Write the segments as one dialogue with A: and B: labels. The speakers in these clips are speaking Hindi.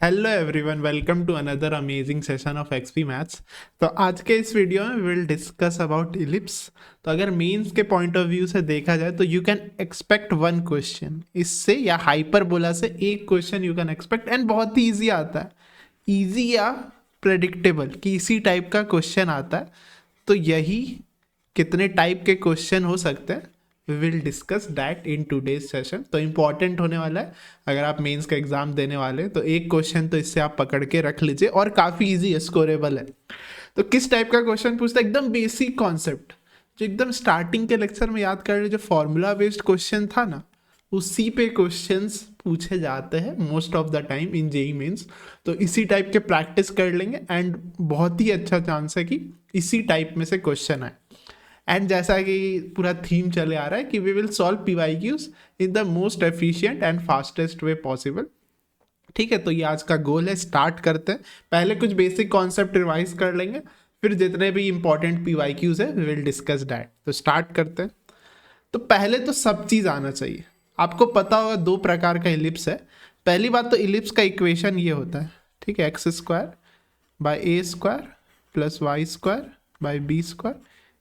A: Hello everyone, welcome to another amazing session of XP maths. तो आज के इस वीडियो में विल डिस्कस अबाउट इलिप्स। तो अगर मेंस के पॉइंट ऑफ व्यू से देखा जाए तो you can expect one question इससे, या हाइपरबोला से एक question you can expect, and बहुत ही ईजी आता है, ईजी या प्रेडिक्टेबल कि इसी टाइप का क्वेश्चन आता है। तो यही कितने टाइप के क्वेश्चन हो सकते हैं, we will discuss that in today's session. तो इम्पॉर्टेंट होने वाला है, अगर आप मेंस का एग्जाम देने वाले हैं तो एक क्वेश्चन तो इससे आप पकड़ के रख लीजिए, और काफ़ी इजी है, स्कोरेबल है। तो किस टाइप का क्वेश्चन पूछता है, एकदम बेसिक कॉन्सेप्ट जो एकदम स्टार्टिंग के लेक्चर में याद कर रहे, जो फॉर्मूला बेस्ड क्वेश्चन था ना, उसी पे क्वेश्चंस पूछे जाते हैं most of the time in JEE mains. तो इसी टाइप के प्रैक्टिस कर लेंगे एंड बहुत ही अच्छा चांस है कि इसी टाइप में से क्वेश्चन आए। एंड जैसा कि पूरा थीम चले आ रहा है कि we will solve PYQs in the most efficient and fastest way possible. ठीक है, तो ये आज का गोल है। स्टार्ट करते हैं, पहले कुछ बेसिक कॉन्सेप्ट रिवाइज कर लेंगे, फिर जितने भी इंपॉर्टेंट पीवाईक्यूज है वी विल डिस्कस दैट। तो स्टार्ट करते हैं। तो पहले तो सब चीज़ आना चाहिए। आपको पता होगा दो प्रकार का इलिप्स है। पहली बात तो इलिप्स का इक्वेशन ये होता है, ठीक है, x square by a square plus y square by b square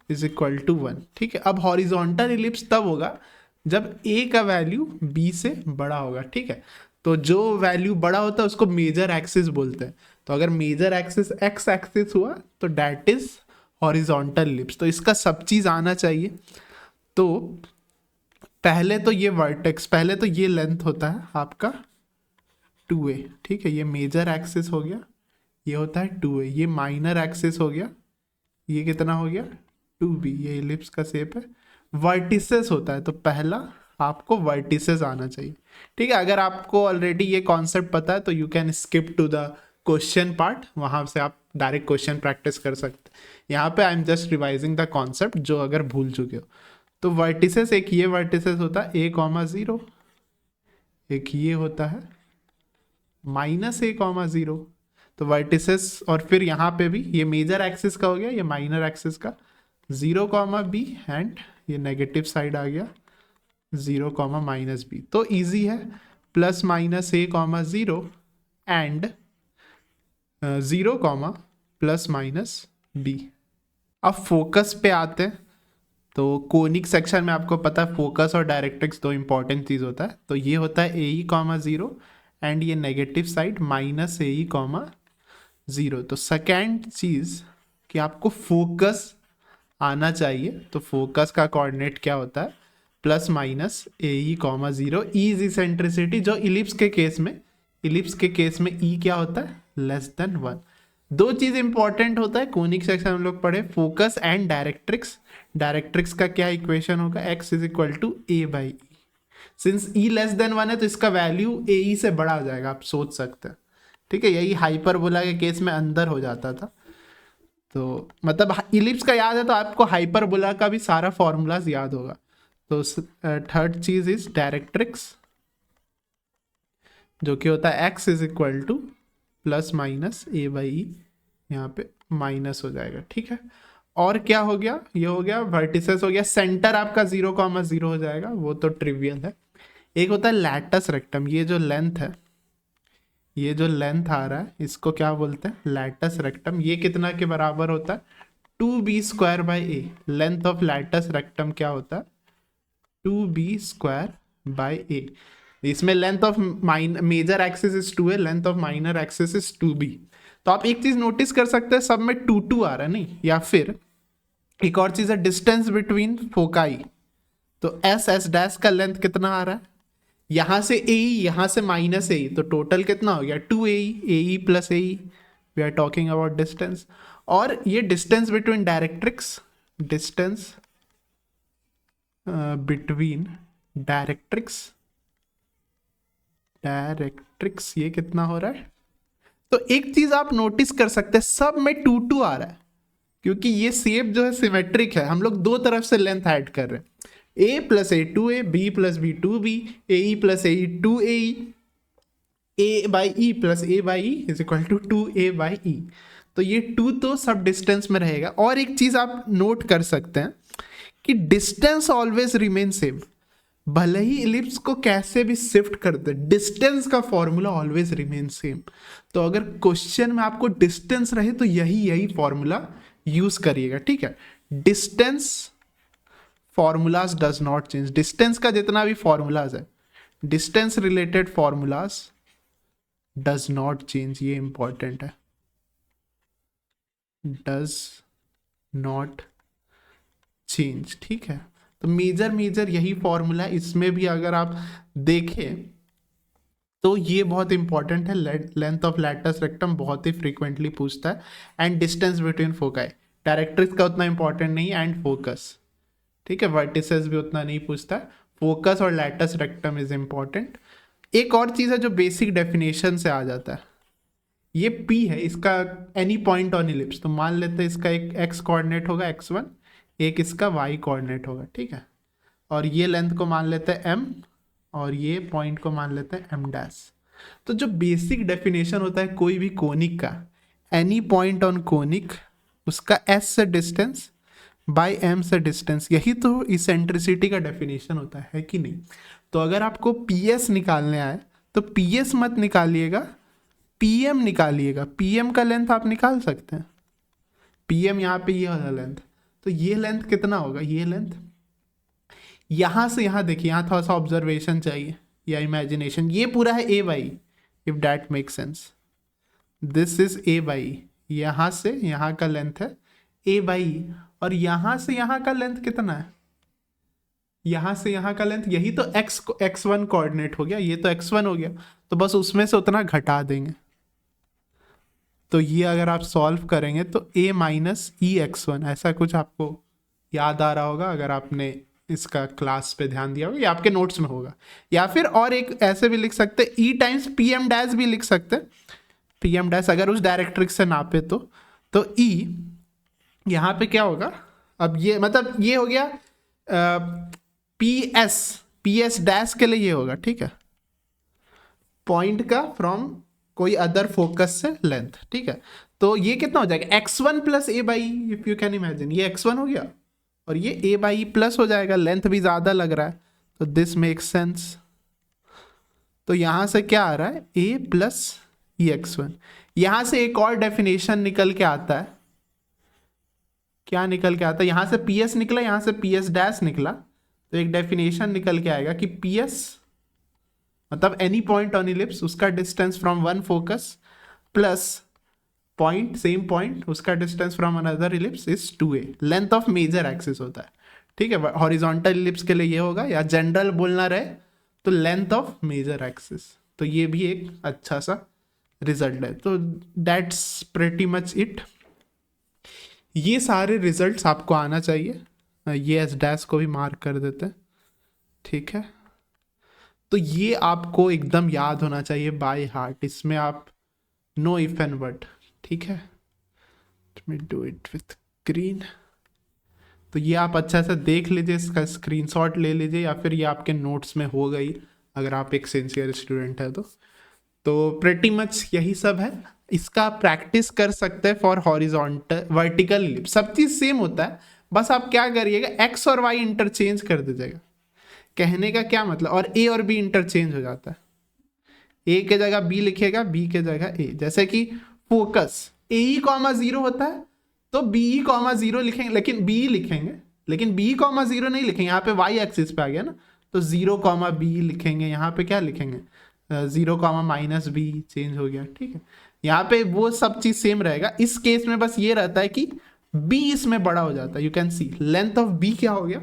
A: is equal to 1। ठीक है, अब हॉरिजॉन्टल इलिप्स तब होगा जब ए का वैल्यू बी से बड़ा होगा। ठीक है, तो जो वैल्यू बड़ा होता है उसको मेजर एक्सिस बोलते हैं। तो अगर मेजर एक्सिस एक्स एक्सिस हुआ तो डैट इज हॉरिजॉन्टल इलिप्स। तो इसका सब चीज़ आना चाहिए। तो पहले तो ये वर्टेक्स, पहले तो ये लेंथ होता है आपका 2a। ठीक है, ये मेजर एक्सिस हो गया, ये होता है 2a। ये माइनर एक्सिस हो गया, ये कितना हो गया 2b। ये इलिप्स का शेप है। वर्टिसेस होता है, तो पहला आपको वर्टिसेस आना चाहिए। ठीक है, अगर आपको ऑलरेडी ये कॉन्सेप्ट पता है तो you can skip to the question part, वहाँ से आप डायरेक्ट क्वेश्चन प्रैक्टिस कर सकते। यहाँ पे I am just revising the concept, जो अगर भूल चुके हो। तो वर्टिसेस, एक ये वर्टिसेस होता है a,0, एक ये होता है -a,0। तो वर्टिसेस, और फिर यहाँ पे भी ये मेजर एक्सिस का हो गया, ये माइनर एक्सिस का 0,b, एंड ये नेगेटिव साइड आ गया 0,-b। तो इजी है, +-a,0 एंड 0,+-b। अब फोकस पे आते हैं। तो कोनिक सेक्शन में आपको पता है फोकस और डायरेक्ट्रिक्स दो इंपॉर्टेंट चीज़ होता है। तो ये होता है AE,0 एंड ये नेगेटिव साइड -AE,0। तो सेकेंड चीज़ कि आपको फोकस आना चाहिए। तो फोकस का कोऑर्डिनेट क्या होता है, +-AE,0। ई इज इसेंट्रिसिटी, जो इलिप्स के केस में, इलिप्स के केस में ई क्या होता है, <1। दो चीज़ इंपॉर्टेंट होता है कोनिक सेक्शन हम लोग पढ़े, फोकस एंड डायरेक्ट्रिक्स। डायरेक्ट्रिक्स का क्या इक्वेशन होगा, x is equal to a/e। Since e <1 है तो इसका वैल्यू ae से बड़ा हो जाएगा, आप सोच सकते हैं। ठीक है, यही हाइपरबोला के केस में अंदर हो जाता था। तो मतलब इलिप्स का याद है तो आपको हाइपरबोला का भी सारा फॉर्मूलाज याद होगा। तो थर्ड चीज इज डायरेक्ट्रिक्स, जो कि होता है x is equal to +-a/e, यहाँ पे माइनस हो जाएगा। ठीक है, और क्या हो गया, ये हो गया वर्टिसेस हो गया। सेंटर आपका 0,0 हो जाएगा, वो तो ट्रिवियल है। एक होता है लैटस रेक्टम, ये जो लेंथ है, ये जो लेंथ आ रहा है इसको क्या बोलते हैं, लैटस रेक्टम। ये कितना के बराबर होता है, 2b²/a। Length of latus rectum क्या होता है, 2b²/a। इसमें length of major axis is 2a, length of minor axis is 2b। तो आप एक चीज नोटिस कर सकते हैं, सब में 2 आ रहा है नहीं, या फिर एक और चीज है डिस्टेंस बिटवीन फोकाई। तो एस डैश का लेंथ कितना आ रहा है, यहां से ए, यहां से -a, तो टोटल कितना हो गया 2ae + ae। We are talking about distance. और ये distance between directrix, distance between directrix ये कितना हो रहा है। तो एक चीज आप नोटिस कर सकते हैं, सब में 2 आ रहा है, क्योंकि ये शेप जो है सिमेट्रिक है। हम लोग दो तरफ से लेंथ ऐड कर रहे हैं, a + a 2a, b + b 2b, ae + ae 2ae, a/e + a/e is equal to 2a/e। तो ये 2 तो सब डिस्टेंस में रहेगा। और एक चीज आप नोट कर सकते हैं कि डिस्टेंस ऑलवेज रिमेन सेम। भले ही इलिप्स को कैसे भी शिफ्ट कर दे, डिस्टेंस का फॉर्मूला ऑलवेज रिमेन सेम। तो अगर क्वेश्चन में आपको डिस्टेंस रहे तो यही फॉर्मूला यूज करिएगा, ठीक है। Distance formulas does not change, distance का जितना भी फॉर्मूलाज है, distance related formulas does not change, ये इंपॉर्टेंट है, डज नॉट चेंज, ठीक है। तो मेजर यही फॉर्मूला है, इसमें भी अगर आप देखें तो ये बहुत इंपॉर्टेंट है। लेंथ ऑफ लैटस रेक्टम बहुत ही फ्रीक्वेंटली पूछता है, and distance between foci, directrix का उतना इंपॉर्टेंट नहीं है, एंड फोकस, ठीक है। वर्टिसेस भी उतना नहीं पूछता है, फोकस और लैटस रेक्टम इज इंपॉर्टेंट। एक और चीज़ है जो बेसिक डेफिनेशन से आ जाता है, ये P है, इसका एनी पॉइंट ऑन इलिप्स, तो मान लेते हैं इसका एक x कोऑर्डिनेट होगा x1, एक इसका y कोऑर्डिनेट होगा, ठीक है। और ये लेंथ को मान लेते हैं m, और ये पॉइंट को मान लेते हैं m डैश। तो जो बेसिक डेफिनेशन होता है कोई भी कोनिक का, एनी पॉइंट ऑन कोनिक, उसका s से डिस्टेंस बाय m से डिस्टेंस, यही तो इसेंट्रिसिटी का डेफिनेशन होता है कि नहीं। तो अगर आपको PS निकालने आए तो PS मत निकालिएगा, PM निकालिएगा। PM का लेंथ आप निकाल सकते हैं, PM यहाँ पे ये वाला लेंथ, तो ये लेंथ कितना होगा, ये लेंथ यहाँ से यहाँ देखिए, यहाँ थोड़ा सा ऑब्जर्वेशन चाहिए या इमेजिनेशन, ये पूरा है A by, if that make sense, this is A by, यहाँ से यहाँ का लेंथ है A बाई, और यहाँ से यहाँ का लेंथ कितना है, यहाँ से यहाँ का लेंथ, यही तो x1 कोऑर्डिनेट हो गया, ये तो x1 हो गया, तो बस उसमें से उतना घटा देंगे। तो ये अगर आप सॉल्व करेंगे तो a माइनस ई x1, ऐसा कुछ आपको याद आ रहा होगा अगर आपने इसका क्लास पे ध्यान दिया होगा, या आपके नोट्स में होगा। या फिर और एक ऐसे भी लिख सकते हैं, e times P M dash भी लिख सकते हैं, पी एम डैश अगर उस डायरेक्ट्रिक्स से नापे तो e यहाँ पे क्या होगा, अब ये मतलब ये हो गया पी एस डैश के लिए ये होगा, ठीक है, पॉइंट का फ्रॉम कोई अदर फोकस से लेंथ, ठीक है। तो ये कितना हो जाएगा, x1 plus A by, if you can imagine, ये x1 हो गया और ये a बाई प्लस हो जाएगा, लेंथ भी ज्यादा लग रहा है, तो दिस मेक सेंस। तो यहां से क्या आ रहा है, a प्लस ई x1। यहां से एक और डेफिनेशन निकल के आता है, क्या निकल के आता है, यहां से PS निकला, यहां से PS डैश निकला, तो एक डेफिनेशन निकल के आएगा कि PS मतलब एनी पॉइंट ऑन इलिप्स, उसका distance from one focus plus point, same point, उसका distance from another ellipse is 2a, length of major axis होता है, ठीक है। हॉरिजॉन्टल इलिप्स के लिए ये होगा, या जनरल बोलना रहे तो लेंथ ऑफ मेजर एक्सिस। तो ये भी एक अच्छा सा रिजल्ट है। तो दैट्स प्रेटी मच इट, ये सारे रिजल्ट्स आपको आना चाहिए। ये एस डैश को भी मार्क कर देते हैं, ठीक है। तो ये आपको एकदम याद होना चाहिए बाय हार्ट, इसमें आप नो इफ एंड बट, ठीक है। Let me do it with green. तो ये आप अच्छा सा देख लीजिए, इसका स्क्रीनशॉट ले लीजिए, या फिर ये आपके नोट्स में हो गई अगर आप एक सिंसियर स्टूडेंट है तो प्रेटी मच यही सब है। इसका प्रैक्टिस कर सकते हैं फॉर हॉरिजॉन्टल, वर्टिकल इलिप्स, सब चीज़ सेम होता है, बस आप क्या करिएगा, एक्स और वाई इंटरचेंज कर दीजिएगा। कहने का क्या मतलब, और ए और बी इंटरचेंज हो जाता है, ए के जगह बी लिखेगा, बी के जगह ए। जैसे कि फोकस ए ई कॉमा 0 होता है तो बी ई कॉमा 0 लिखेंगे, लेकिन बी लिखेंगे, लेकिन बी कॉमा 0 नहीं लिखेंगे, यहाँ पे वाई एक्सिस पे आ गया ना, तो 0 कॉमा बी लिखेंगे, यहाँ पे क्या लिखेंगे 0 कॉमा माइनस बी, चेंज हो गया, ठीक है। यहाँ पे वो सब चीज सेम रहेगा। इस केस में बस ये रहता है कि बी इसमें बड़ा हो जाता है, you can see length of B क्या हो गया,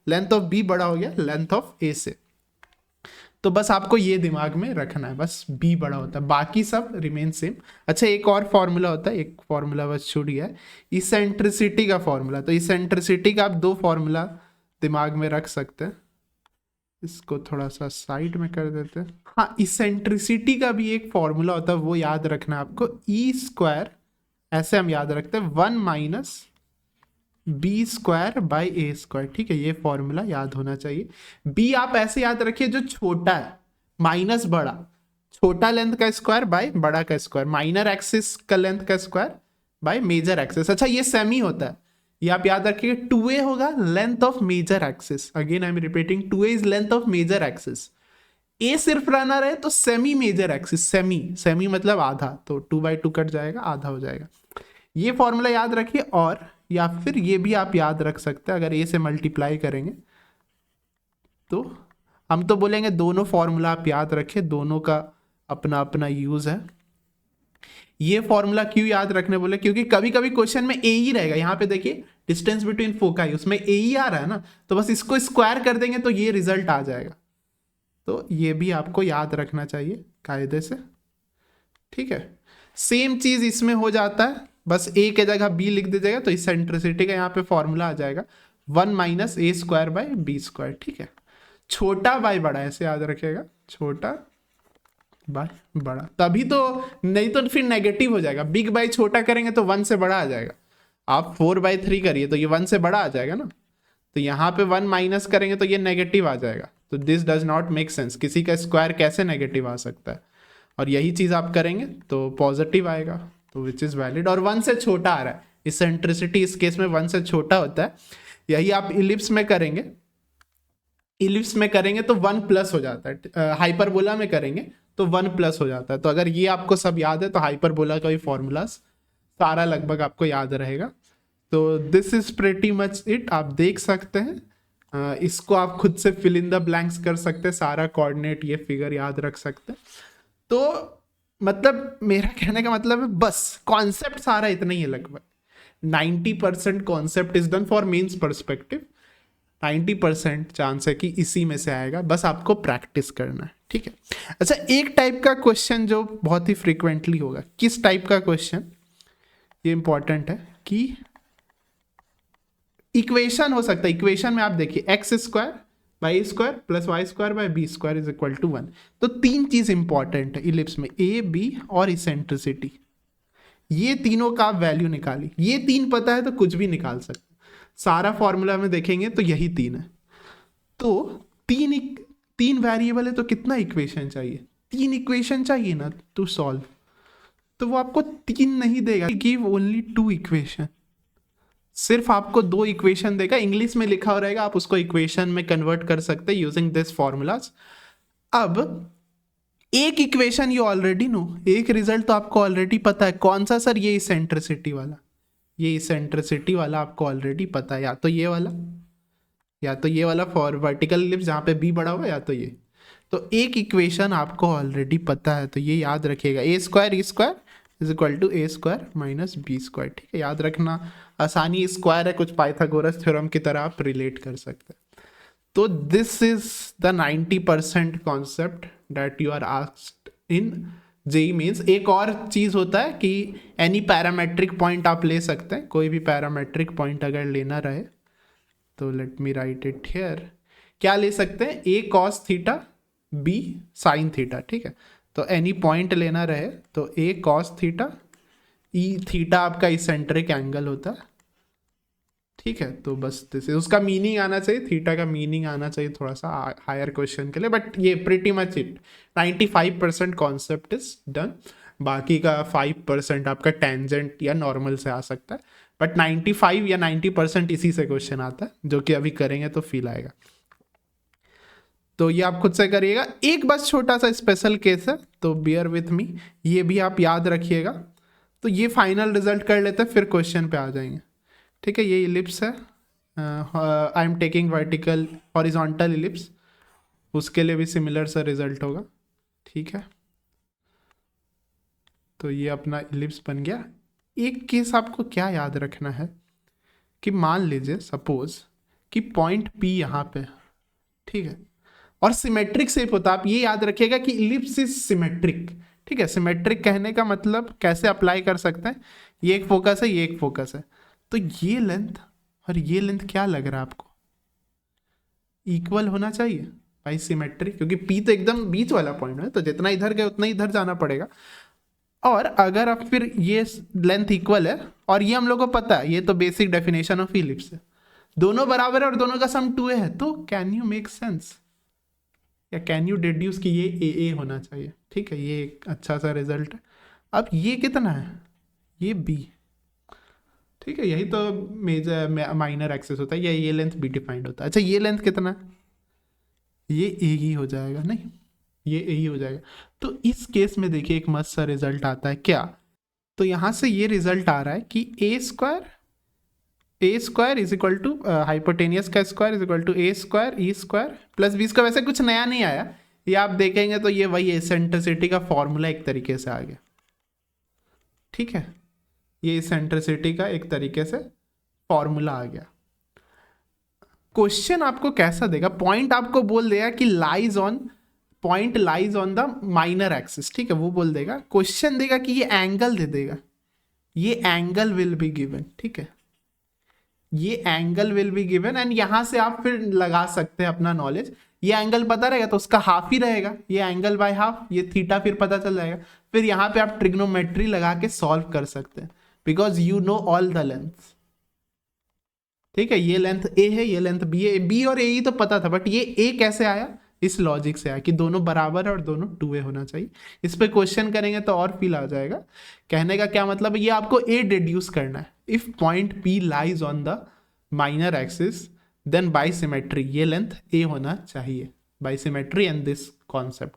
A: लेंथ ऑफ बी बड़ा हो गया लेंथ ऑफ ए से। तो बस आपको ये दिमाग में रखना है, बस बी बड़ा होता है, बाकी सब रिमेन सेम। अच्छा, एक और फॉर्मूला होता है, एक फॉर्मूला बस छूट गया है, इसेंट्रिसिटी का फॉर्मूला। तो इसेंट्रिसिटी का आप दो फॉर्मूला दिमाग में रख सकते हैं, इसको थोड़ा सा साइड में कर देते हैं। हाँ, इसेंट्रिसिटी का भी एक फॉर्मूला होता है, वो याद रखना है आपको, ई स्क्वायर, ऐसे हम याद रखते हैं 1 minus B square by A square, ठीक है। ये फॉर्मूला याद होना चाहिए। बी आप ऐसे याद रखिए जो छोटा है माइनस बड़ा, छोटा लेंथ का स्क्वायर बाय बड़ा का स्क्वायर, माइनर एक्सिस का लेंथ का स्क्वायर बाय मेजर एक्सिस। अच्छा, ये सेमी होता है, ये आप याद रखिए 2a होगा length of major axis, again I am repeating 2a is length of major axis. A सिर्फ रहना रहे तो सेमी मेजर एक्सिस, सेमी मतलब आधा, तो 2/2 कट जाएगा, आधा हो जाएगा। ये फॉर्मूला याद रखिए, और या फिर ये भी आप याद रख सकते हैं, अगर ए से मल्टीप्लाई करेंगे तो हम तो बोलेंगे दोनों फॉर्मूला आप याद रखें, दोनों का अपना अपना यूज है। ये फॉर्मूला क्यों याद रखने बोले, क्योंकि कभी कभी क्वेश्चन में ए ही रहेगा। यहाँ पे देखिए डिस्टेंस बिटवीन फोकाई, उसमें ए ही आ रहा है ना, तो बस इसको स्क्वायर कर देंगे तो ये रिजल्ट आ जाएगा। तो ये भी आपको याद रखना चाहिए कायदे से, ठीक है। सेम चीज इसमें हो जाता है, बस ए के जगह बी लिख दीजिएगा तो इसेंट्रिसिटी का यहाँ पे फॉर्मूला आ जाएगा 1 - a² / b², ठीक है। छोटा बाय बड़ा ऐसे याद रखिएगा, छोटा बाय बड़ा, तभी तो, नहीं तो फिर नेगेटिव हो जाएगा। बिग बाय छोटा करेंगे तो 1 से बड़ा आ जाएगा, आप 4/3 करिए तो ये 1 से बड़ा आ जाएगा ना, तो यहाँ पे 1 माइनस करेंगे तो ये नेगेटिव आ जाएगा। तो this does not make sense, किसी का स्क्वायर कैसे नेगेटिव आ सकता है, और यही चीज आप करेंगे तो पॉजिटिव आएगा, तो विच इज वैलिड। और 1 से छोटा आ रहा है, इसेंट्रिसिटी इस केस में 1 से छोटा होता है। यही आप इलिप्स में करेंगे, इलिप्स में करेंगे तो 1+ हो जाता है, हाइपरबोला में करेंगे तो 1+ हो जाता है। तो अगर ये आपको सब याद है तो हाइपरबोला का भी फॉर्मूलाज सारा लगभग आपको याद रहेगा। तो this is pretty much it, आप देख सकते हैं, इसको आप खुद से फिल इन द ब्लैंक्स कर सकते हैं, सारा कोऑर्डिनेट ये फिगर याद रख सकते हैं। तो मतलब मेरा कहने का मतलब है बस कॉन्सेप्ट सारा इतना ही है, लगभग 90% concept is done for Mains perspective, 90% chance है कि इसी में से आएगा, बस आपको प्रैक्टिस करना है, ठीक है। अच्छा, एक टाइप का क्वेश्चन जो बहुत ही फ्रीक्वेंटली होगा, किस टाइप का क्वेश्चन, ये इंपॉर्टेंट है कि इक्वेशन हो सकता है। इक्वेशन में आप देखिए x² / a² + y² / b² = 1। तो 3 चीज इंपॉर्टेंट है इलिप्स में, a, b और इसेंट्रिसिटी। ये तीनों का आप वैल्यू निकालिए, ये 3 पता है तो कुछ भी निकाल सकते, सारा फॉर्मूला में देखेंगे तो यही 3 है। तो 3 वेरिएबल है तो कितना इक्वेशन चाहिए, 3 इक्वेशन चाहिए ना टू सॉल्व। तो वो आपको 3 नहीं देगा, गिव ओनली 2 इक्वेशन, सिर्फ आपको 2 इक्वेशन देगा। इंग्लिश में लिखा हो रहेगा, आप उसको इक्वेशन में कन्वर्ट कर सकते हैं यूजिंग दिस फॉर्मूलाज। अब एक इक्वेशन यू ऑलरेडी नो, एक रिजल्ट तो आपको ऑलरेडी पता है, कौन सा सर, ये इसेंट्रिसिटी वाला, ये इसेंट्रिसिटी वाला आपको ऑलरेडी पता है, या तो ये वाला, या तो ये वाला फॉर वर्टिकल इलिप्स जहाँ पे बी बड़ा हुआ, या तो ये। तो एक इक्वेशन आपको ऑलरेडी पता है, तो ये याद रखिएगा, a² e² = a² - b², ठीक है। याद रखना आसानी, स्क्वायर है, कुछ पाइथागोरस थ्योरम की तरह आप रिलेट कर सकते हैं। तो this is the 90% concept that you are asked in JEE Mains. एक और चीज होता है कि एनी पैरामेट्रिक पॉइंट आप ले सकते हैं, कोई भी पैरामेट्रिक पॉइंट अगर लेना रहे तो let me right it here, क्या ले सकते हैं, a cos theta b sin theta, ठीक है। तो एनी पॉइंट लेना रहे तो a cos theta, e theta आपका इसेंट्रिक एंगल होता है, ठीक है। तो बस दिस उसका मीनिंग आना चाहिए, थीटा का मीनिंग आना चाहिए थोड़ा सा हायर क्वेश्चन के लिए, बट ये pretty much it, 95% concept is done. बाकी का 5% आपका टेंजेंट या नॉर्मल से आ सकता है, बट 95 या 90% इसी से क्वेश्चन आता है, जो कि अभी करेंगे तो फील आएगा। तो ये आप खुद से करिएगा। एक बस छोटा सा स्पेशल केस है, तो बियर विथ मी, ये भी आप याद रखिएगा। तो ये फाइनल रिजल्ट कर लेते हैं, फिर क्वेश्चन पे आ जाएंगे, ठीक है। ये इलिप्स है, I am taking vertical horizontal ellipse, उसके लिए भी सिमिलर सा रिजल्ट होगा, ठीक है। तो ये अपना इलिप्स बन गया। एक केस आपको क्या याद रखना है कि मान लीजिए सपोज कि पॉइंट पी यहाँ पे, ठीक है, और सिमेट्रिक शेप होता है। आप ये याद रखिएगा कि इलिप्स इज सिमेट्रिक, ठीक है। सिमेट्रिक कहने का मतलब कैसे अप्लाई कर सकते हैं, ये एक फोकस है, ये एक फोकस है, तो ये लेंथ और ये लेंथ क्या लग रहा है आपको, इक्वल होना चाहिए भाई, सिमेट्रिक, क्योंकि पी तो एकदम बीच वाला पॉइंट है, तो जितना इधर गए उतना इधर जाना पड़ेगा। और अगर अब फिर ये लेंथ इक्वल है, और ये हम लोग को पता है, ये तो बेसिक डेफिनेशन ऑफ इलिप्स है, दोनों बराबर है और दोनों का सम 2a है, तो कैन यू मेक सेंस या कैन यू डिड्यूस कि ये a होना चाहिए, ठीक है। ये एक अच्छा सा रिजल्ट है। अब ये कितना है, ये b, ठीक है, यही तो मेजर माइनर एक्सिस होता है, या ये लेंथ बी डिफाइंड होता है। अच्छा ये लेंथ कितना है, ये ए ही हो जाएगा, नहीं ये ए ही हो जाएगा। तो इस केस में देखिए एक मस्त सा रिजल्ट आता है क्या, तो यहां से ये रिजल्ट आ रहा है कि a square is equal to hypotenuse का square is equal to a square e square plus b square. वैसे कुछ नया नहीं आया, ये आप देखेंगे तो ये वही एसेंट्रिसिटी का फॉर्मूला एक तरीके से आ गया। ठीक है, ये एसेंट्रिसिटी का एक तरीके से फॉर्मूला आ गया। क्वेश्चन आपको कैसा देगा, पॉइंट आपको बोल देगा कि point lies on the minor axis, ठीक है, वो बोल देगा। क्वेश्चन देगा कि ये एंगल दे देगा, ये एंगल विल बी गिवन, ठीक है, ये angle will be given and यहां से आप फिर लगा सकते हैं अपना नॉलेज। ये एंगल पता रहेगा तो उसका हाफ ही रहेगा, ये एंगल बाय हाफ, ये थीटा फिर पता चल जाएगा। फिर यहां पे आप ट्रिग्नोमेट्री लगा के सॉल्व कर सकते हैं because you know all the length. ठीक है, ये लेंथ ए है, ये लेंथ बी है, बी और ए ही तो पता था, बट ये ए कैसे आया, इस लॉजिक से आया कि दोनों बराबर है और दोनों 2a होना चाहिए। इस पे क्वेश्चन करेंगे तो और फील आ जाएगा। कहने का क्या मतलब है, ये आपको ए डिड्यूस करना है। If point P lies on the minor axis then by symmetry ये लेंथ ए होना चाहिए, by symmetry and this concept.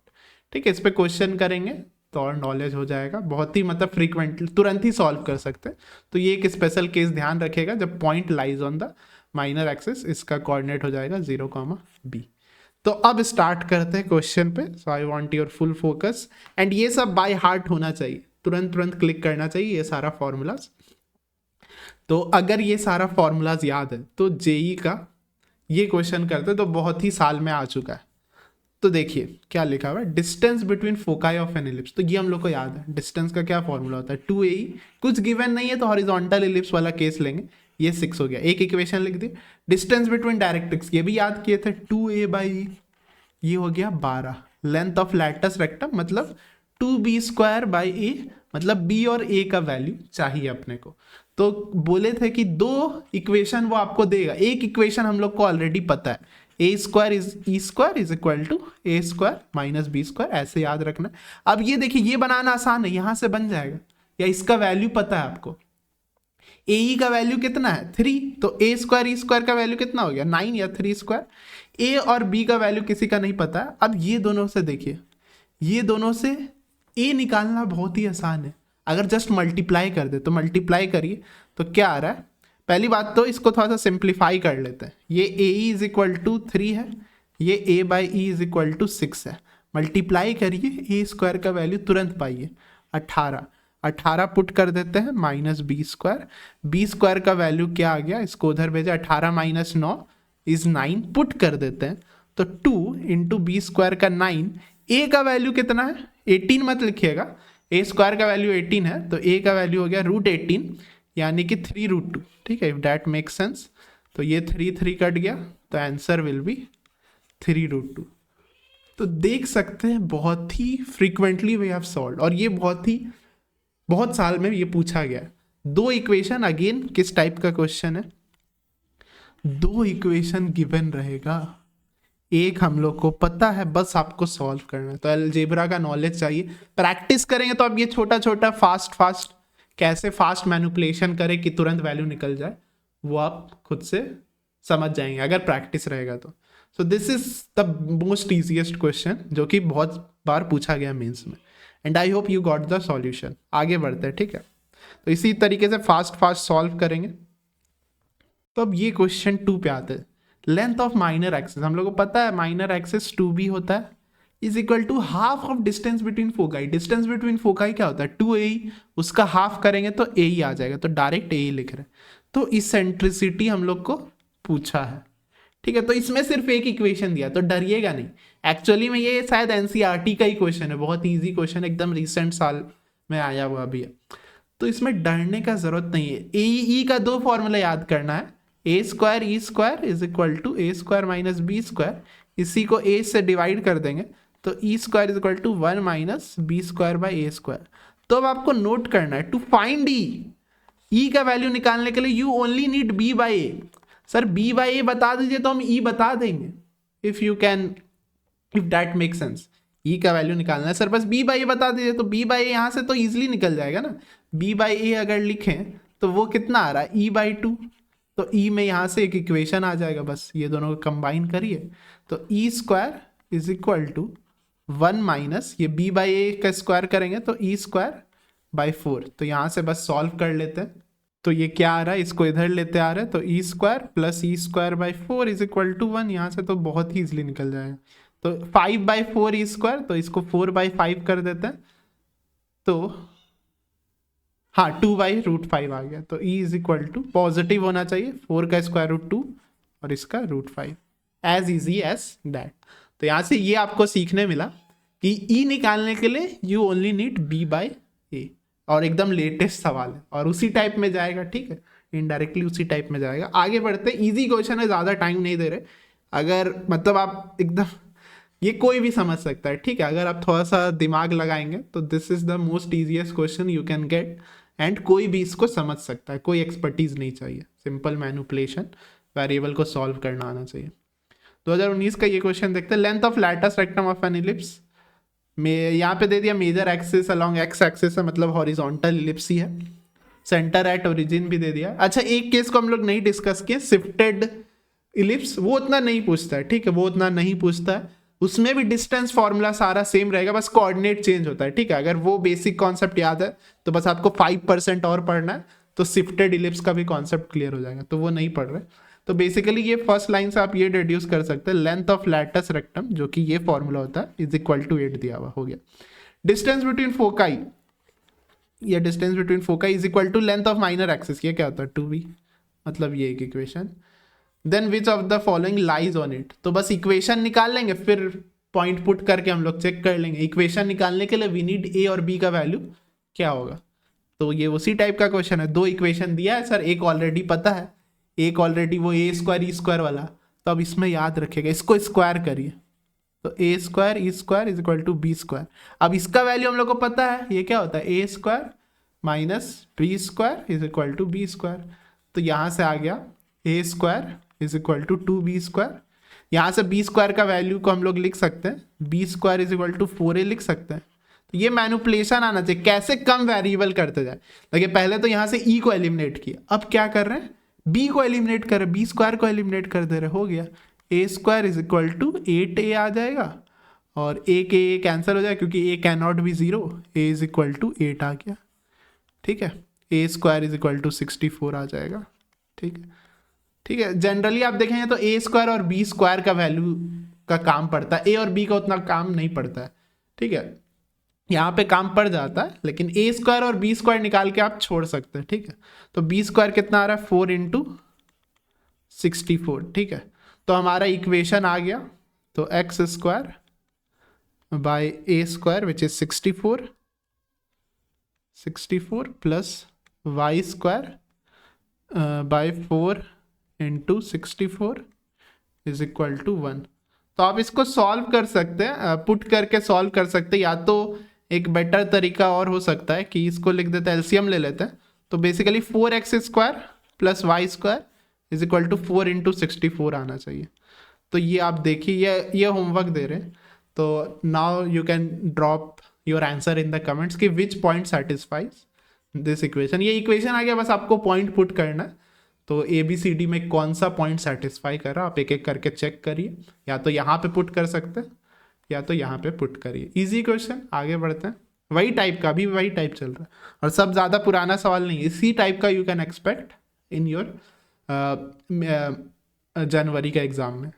A: ठीक है, इस पे क्वेश्चन करेंगे तो और नॉलेज हो जाएगा, बहुत ही मतलब फ्रीक्वेंटली तुरंत ही सॉल्व कर सकते हैं। तो ये एक स्पेशल केस ध्यान रखेगा, जब point lies on the minor axis, इसका कोऑर्डिनेट हो जाएगा 0,b। तो अब स्टार्ट करते हैं क्वेश्चन पे। So I want your full focus and ये सब बाय हार्ट होना चाहिए, तुरंत तुरंत क्लिक करना चाहिए ये सारा फॉर्मूलाज। तो अगर ये सारा फॉर्मूलाज याद है तो जेई का ये क्वेश्चन करते तो बहुत ही साल में आ चुका है। तो देखिए क्या लिखा हुआ है, distance between foci of an ellipse. तो ये हम लोग को याद है, डिस्टेंस का क्या फॉर्मूला होता है, 2a। कुछ गिवन नहीं है तो हॉरिजॉन्टल इलिप्स वाला केस लेंगे, ये 6 हो गया, एक इक्वेशन लिख दी। डिस्टेंस बिटवीन डायरेक्ट्रिक्स ये भी याद किए थे, 2a/e, ये हो गया 12। लेंथ ऑफ लैटस रेक्टम मतलब 2b²/a, मतलब b और a का वैल्यू चाहिए अपने को। तो बोले थे कि 2 इक्वेशन वो आपको देगा, एक इक्वेशन हम लोग को ऑलरेडी पता है, a² is e² is equal to a² minus b², ऐसे याद रखना। अब ये देखिए ये बनाना आसान है, यहां से बन जाएगा, या इसका वैल्यू पता है आपको, ए का वैल्यू कितना है 3, तो a² e² का वैल्यू कितना हो गया 9 या 3²। a और b का वैल्यू किसी का नहीं पता है। अब ये दोनों से देखिए, ये दोनों से a निकालना बहुत ही आसान है, अगर जस्ट मल्टीप्लाई कर दे तो मल्टीप्लाई करिए तो क्या आ रहा है। पहली बात तो इसको थोड़ा सा सिंप्लीफाई कर लेते हैं, ये ए इज इक्वल टू 3 है, ये a/e इज इक्वल टू 6 है। मल्टीप्लाई करिए, a² का वैल्यू तुरंत पाइए 18 पुट कर देते हैं माइनस b² का वैल्यू क्या आ गया, इसको उधर भेजा, 18 माइनस 9 इज 9, पुट कर देते हैं तो 2 इंटू b² का 9। a का वैल्यू कितना है 18 मत लिखिएगा, a² का वैल्यू 18 है तो a का वैल्यू हो गया √18 यानी कि 3√2। ठीक है, इफ दैट मेक्स सेंस। तो ये 3 कट गया तो आंसर विल बी 3√2। तो देख सकते हैं बहुत ही फ्रीक्वेंटली वी हैव सॉल्व, और ये बहुत साल में ये पूछा गया। 2 इक्वेशन, अगेन किस टाइप का क्वेश्चन है, 2 इक्वेशन गिवन रहेगा, एक हम लोग को पता है, बस आपको सॉल्व करना है। तो अलजेब्रा का नॉलेज चाहिए, प्रैक्टिस करेंगे तो अब ये छोटा छोटा फास्ट कैसे फास्ट मैनिपुलेशन करे कि तुरंत वैल्यू निकल जाए, वो आप खुद से समझ जाएंगे अगर प्रैक्टिस रहेगा तो। So this is the most easiest question जो कि बहुत बार पूछा गया मेंस में, and I hope you got the solution. आगे बढ़ते हैं, ठीक है, तो इसी तरीके से फास्ट सॉल्व करेंगे। तो अब ये क्वेश्चन 2 पे आते हैं, लेंथ ऑफ माइनर एक्सिस, हम लोग को पता है माइनर एक्सिस 2b होता है, is equal to half of distance between foci. Distance between foci क्या होता है 2a, उसका हाफ करेंगे तो a ही आ जाएगा, तो डायरेक्ट a ही लिख रहे हैं। तो इसेंट्रिसिटी हम लोग को पूछा है, ठीक है, तो इसमें सिर्फ एक इक्वेशन दिया, तो डरिएगा नहीं। एक्चुअली में ये शायद एनसीईआरटी का ही क्वेश्चन है, बहुत ईजी क्वेश्चन, एकदम रिसेंट साल में आया हुआ भी है, तो इसमें डरने का जरूरत नहीं है। ए का 2 फॉर्मूला याद करना है, a² e² is equal to a² minus b², इसी को a से डिवाइड कर देंगे तो e² is equal to 1 minus b²/a²। तो अब आपको नोट करना है, टू फाइंड e का वैल्यू निकालने के लिए you only need b/a। Sir b/a बता दीजिए तो हम e बता देंगे, if that make sense. e का वैल्यू निकालना है सर, बस b/a बता दीजिए, तो b/a यहाँ से तो ईजिली निकल जाएगा ना। b/a अगर लिखें तो वो कितना आ रहा है e/2। तो e में यहाँ से एक इक्वेशन आ जाएगा, बस ये दोनों को कंबाइन करिए तो e² is equal to 1 minus ये b/a का स्क्वायर करेंगे तो e²/4। तो यहाँ से बस सॉल्व कर लेते हैं। तो ये क्या आ रहा है, इसको इधर लेते आ रहे हैं तो e² plus e²/4 is equal to 1। यहाँ से तो बहुत ही इजिली निकल जाएगा। तो 5/4 e², तो इसको 4/5 कर देते हैं। तो हाँ 2/√5 आ गया। तो e is equal to positive होना चाहिए, 4 का स्क्वायर रूट 2 और इसका √5, एज इजी एज दैट। तो यहाँ से ये आपको सीखने मिला कि e निकालने के लिए यू ओनली नीड b/a, और एकदम लेटेस्ट सवाल है और उसी टाइप में जाएगा, ठीक है, इनडायरेक्टली उसी टाइप में जाएगा। आगे बढ़ते, इजी क्वेश्चन है, ज़्यादा टाइम नहीं दे रहे। अगर मतलब आप एकदम, ये कोई भी समझ सकता है, ठीक है, अगर आप थोड़ा सा दिमाग लगाएंगे तो this is the most easiest question you can get, and कोई भी इसको समझ सकता है, कोई एक्सपर्टीज नहीं चाहिए, सिंपल मैनिपुलेशन, वेरिएबल को सॉल्व करना आना चाहिए। 2019 का ये क्वेश्चन देखते हैं। Length of latus rectum of an ellipse में यहाँ पे दे दिया major axis along X axis है, मतलब हॉरिजॉन्टल इलिप्स ही है। सेंटर एट ओरिजिन भी दे दिया। अच्छा, एक केस को हम लोग नहीं डिस्कस किए, शिफ्टेड इलिप्स, वो उतना नहीं पूछता है, ठीक है, वो उतना नहीं पूछता है। उसमें भी डिस्टेंस फॉर्मूला सारा सेम रहेगा, बस कोऑर्डिनेट चेंज होता है, ठीक है। अगर वो बेसिक कॉन्सेप्ट याद है तो बस आपको 5% और पढ़ना है, तो शिफ्टेड इलिप्स का भी कॉन्सेप्ट क्लियर हो जाएगा, तो वो नहीं पढ़ रहे। तो बेसिकली ये फर्स्ट लाइन से आप ये डिड्यूस कर सकते हैं, लेंथ ऑफ लैटस रेक्टम, जो कि ये फॉर्मूला होता है, इज इक्वल टू 8 दिया हुआ, हो गया। डिस्टेंस बिटवीन फोकाई, या distance between foci is equal to length of minor axis, ये क्या होता है 2b, मतलब ये एक equation. Then which of the following lies on it, तो बस इक्वेशन निकाल लेंगे, फिर पॉइंट पुट करके हम लोग चेक कर लेंगे। इक्वेशन निकालने के लिए वी नीड ए और बी का वैल्यू क्या होगा, तो ये उसी टाइप का क्वेश्चन है। 2 इक्वेशन दिया है सर, एक ऑलरेडी पता है, एक ऑलरेडी वो a² e² वाला, तो अब इसमें याद रखेगा, इसको स्क्वायर करिए, तो a² e² is equal to b²। अब इसका वैल्यू हम लोग को पता है, ये क्या होता है a² minus b² is equal to b²। तो यहाँ से आ गया a² is equal to 2b²। यहाँ से b² का वैल्यू को हम लोग लिख सकते हैं, b² is equal to 4a लिख सकते हैं। तो ये मैनिपुलेशन आना चाहिए, कैसे कम वेरिएबल करते जाए। देखिए पहले तो यहाँ से e को एलिमिनेट किया, अब क्या कर रहे हैं, b को एलिमिनेट कर रहे, b² को एलिमिनेट कर दे रहे, हो गया a² is equal to 8a आ जाएगा, और a के a कैंसिल हो जाएगा क्योंकि a can not be 0, a is equal to 8 आ गया, ठीक है। a² इज इक्वल टू 64 आ जाएगा, ठीक है, ठीक है। जनरली आप देखेंगे तो a² और b² का वैल्यू का काम पड़ता है, a और b का उतना काम नहीं पड़ता है, ठीक है। यहाँ पे काम पड़ जाता है, लेकिन a² और b² निकाल के आप छोड़ सकते हैं, ठीक है। तो b² कितना आ रहा है, 4 × 64, ठीक है। तो हमारा इक्वेशन आ गया, तो x² by a² which is 64 plus y² by 4 × 64 is equal to 1। तो आप इसको सॉल्व कर सकते हैं, पुट करके सॉल्व कर सकते हैं, या तो एक बेटर तरीका और हो सकता है कि इसको लिख देते हैं, एलसीएम ले लेते हैं। तो basically 4x² plus y² is equal to 4 × 64 आना चाहिए। तो ये आप देखिए, ये होमवर्क दे रहे हैं, तो now you can drop your answer in the comments कि which point satisfies this equation. ये इक्वेशन आ गया, बस आपको पॉइंट पुट करना है। तो ABCD में कौन सा पॉइंट सेटिस्फाई कर रहा है, आप एक एक करके चेक करिए, या तो यहाँ पे पुट कर सकते हैं या तो यहाँ पे पुट करिए। इजी क्वेश्चन, आगे बढ़ते हैं। वही टाइप का, अभी वही टाइप चल रहा है, और सब ज़्यादा पुराना सवाल नहीं, इसी टाइप का you can expect in your जनवरी का एग्जाम में।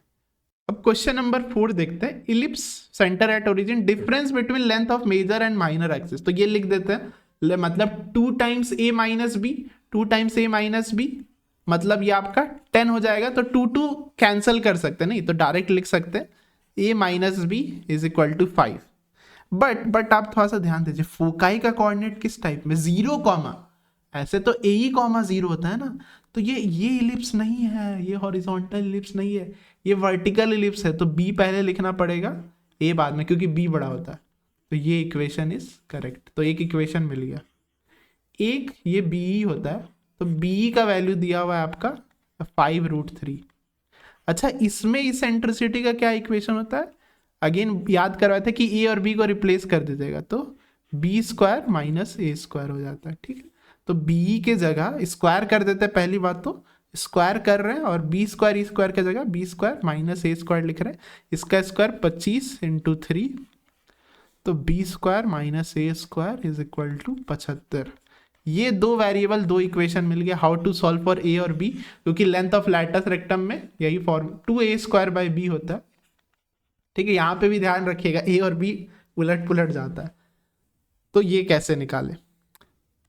A: अब क्वेश्चन नंबर 4 देखते हैं। Ellipse centre at origin, difference between length of major and minor axis. तो ये लिख देते हैं, मतलब 2 times a minus b, 2 times a minus b, मतलब ये आपका 10 हो जाएगा। तो 2 कैंसिल कर सकते हैं, नहीं तो डायरेक्ट लिख सकते हैं a minus B is equal to 5। But आप थोड़ा सा ध्यान दीजिए, फोकाई का कोऑर्डिनेट किस टाइप में, 0, ऐसे तो a ही 0 होता है ना। तो ये इलिप्स नहीं है, ये हॉरिजॉन्टल इलिप्स नहीं है, ये वर्टिकल इलिप्स है। तो b पहले लिखना पड़ेगा, a बाद में, क्योंकि b बड़ा होता है। तो ये इक्वेशन इज करेक्ट। तो एक इक्वेशन मिल गया। एक ये बी होता है, तो बी का वैल्यू दिया हुआ है आपका 5√3। अच्छा, इसमें इसेंट्रिसिटी का क्या इक्वेशन होता है, अगेन याद करवाया था कि ए और बी को रिप्लेस कर दीजिएगा, तो b² माइनस a² हो जाता है, ठीक है। तो बी के जगह स्क्वायर कर देते हैं, पहली बात तो स्क्वायर कर रहे हैं, और बी स्क्वायर ई स्क्वायर की जगह B square minus A square लिख रहे हैं, इसका स्क्वायर 25 इंटू 3, तो B square minus A square is equal to 75। ये दो वेरिएबल, दो इक्वेशन मिल गया। How to solve for A और बी, क्योंकि लेंथ ऑफ लैटस रेक्टम में यही form 2a square by B होता है। ठीक है, यहाँ पे भी ध्यान रखिएगा ए और बी उलट पुलट जाता है। तो ये कैसे निकाले,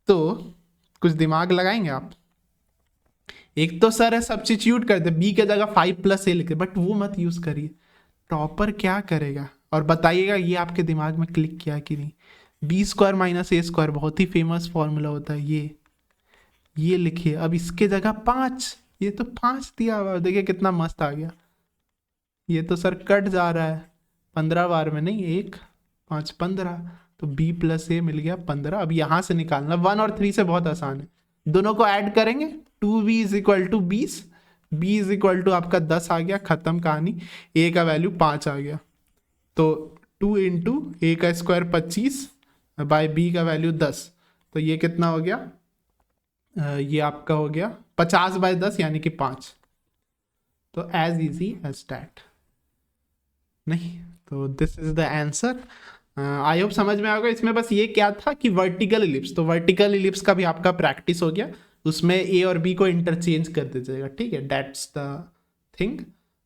A: तो कुछ दिमाग लगाएंगे आप। एक तो सर है सब्स्टिट्यूट कर दे, बी के जगह 5 प्लस ए लिखे, बट वो मत यूज करिए। टॉपर क्या करेगा, और बताइएगा ये आपके दिमाग में क्लिक किया कि नहीं। B square minus A square बहुत ही फेमस फॉर्मूला होता है, ये लिखिए। अब इसके जगह 5, ये तो 5 दिया हुआ, देखिए कितना मस्त आ गया। ये तो सर कट जा रहा है 15 बार में, नहीं 1 5 15, तो b प्लस ए मिल गया 15। अब यहाँ से निकालना 1 और 3 से बहुत आसान है, दोनों को ऐड करेंगे 2b is equal to 20, b is equal to आपका 10 आ गया, खत्म कहानी। a का वैल्यू 5 आ गया, तो 2 इंटू ए का स्क्वायर 25 बाय b का वैल्यू 10, तो ये कितना हो गया, ये आपका हो गया 50 बाय 10 यानी कि 5। तो एज इजी एज दैट, नहीं तो this is the answer. I hope समझ में आ गया। इसमें बस ये क्या था कि वर्टिकल इलिप्स, तो वर्टिकल इलिप्स का भी आपका प्रैक्टिस हो गया, उसमें ए और बी को इंटरचेंज कर दीजिएगा। ठीक है, दैट्स द थिंग।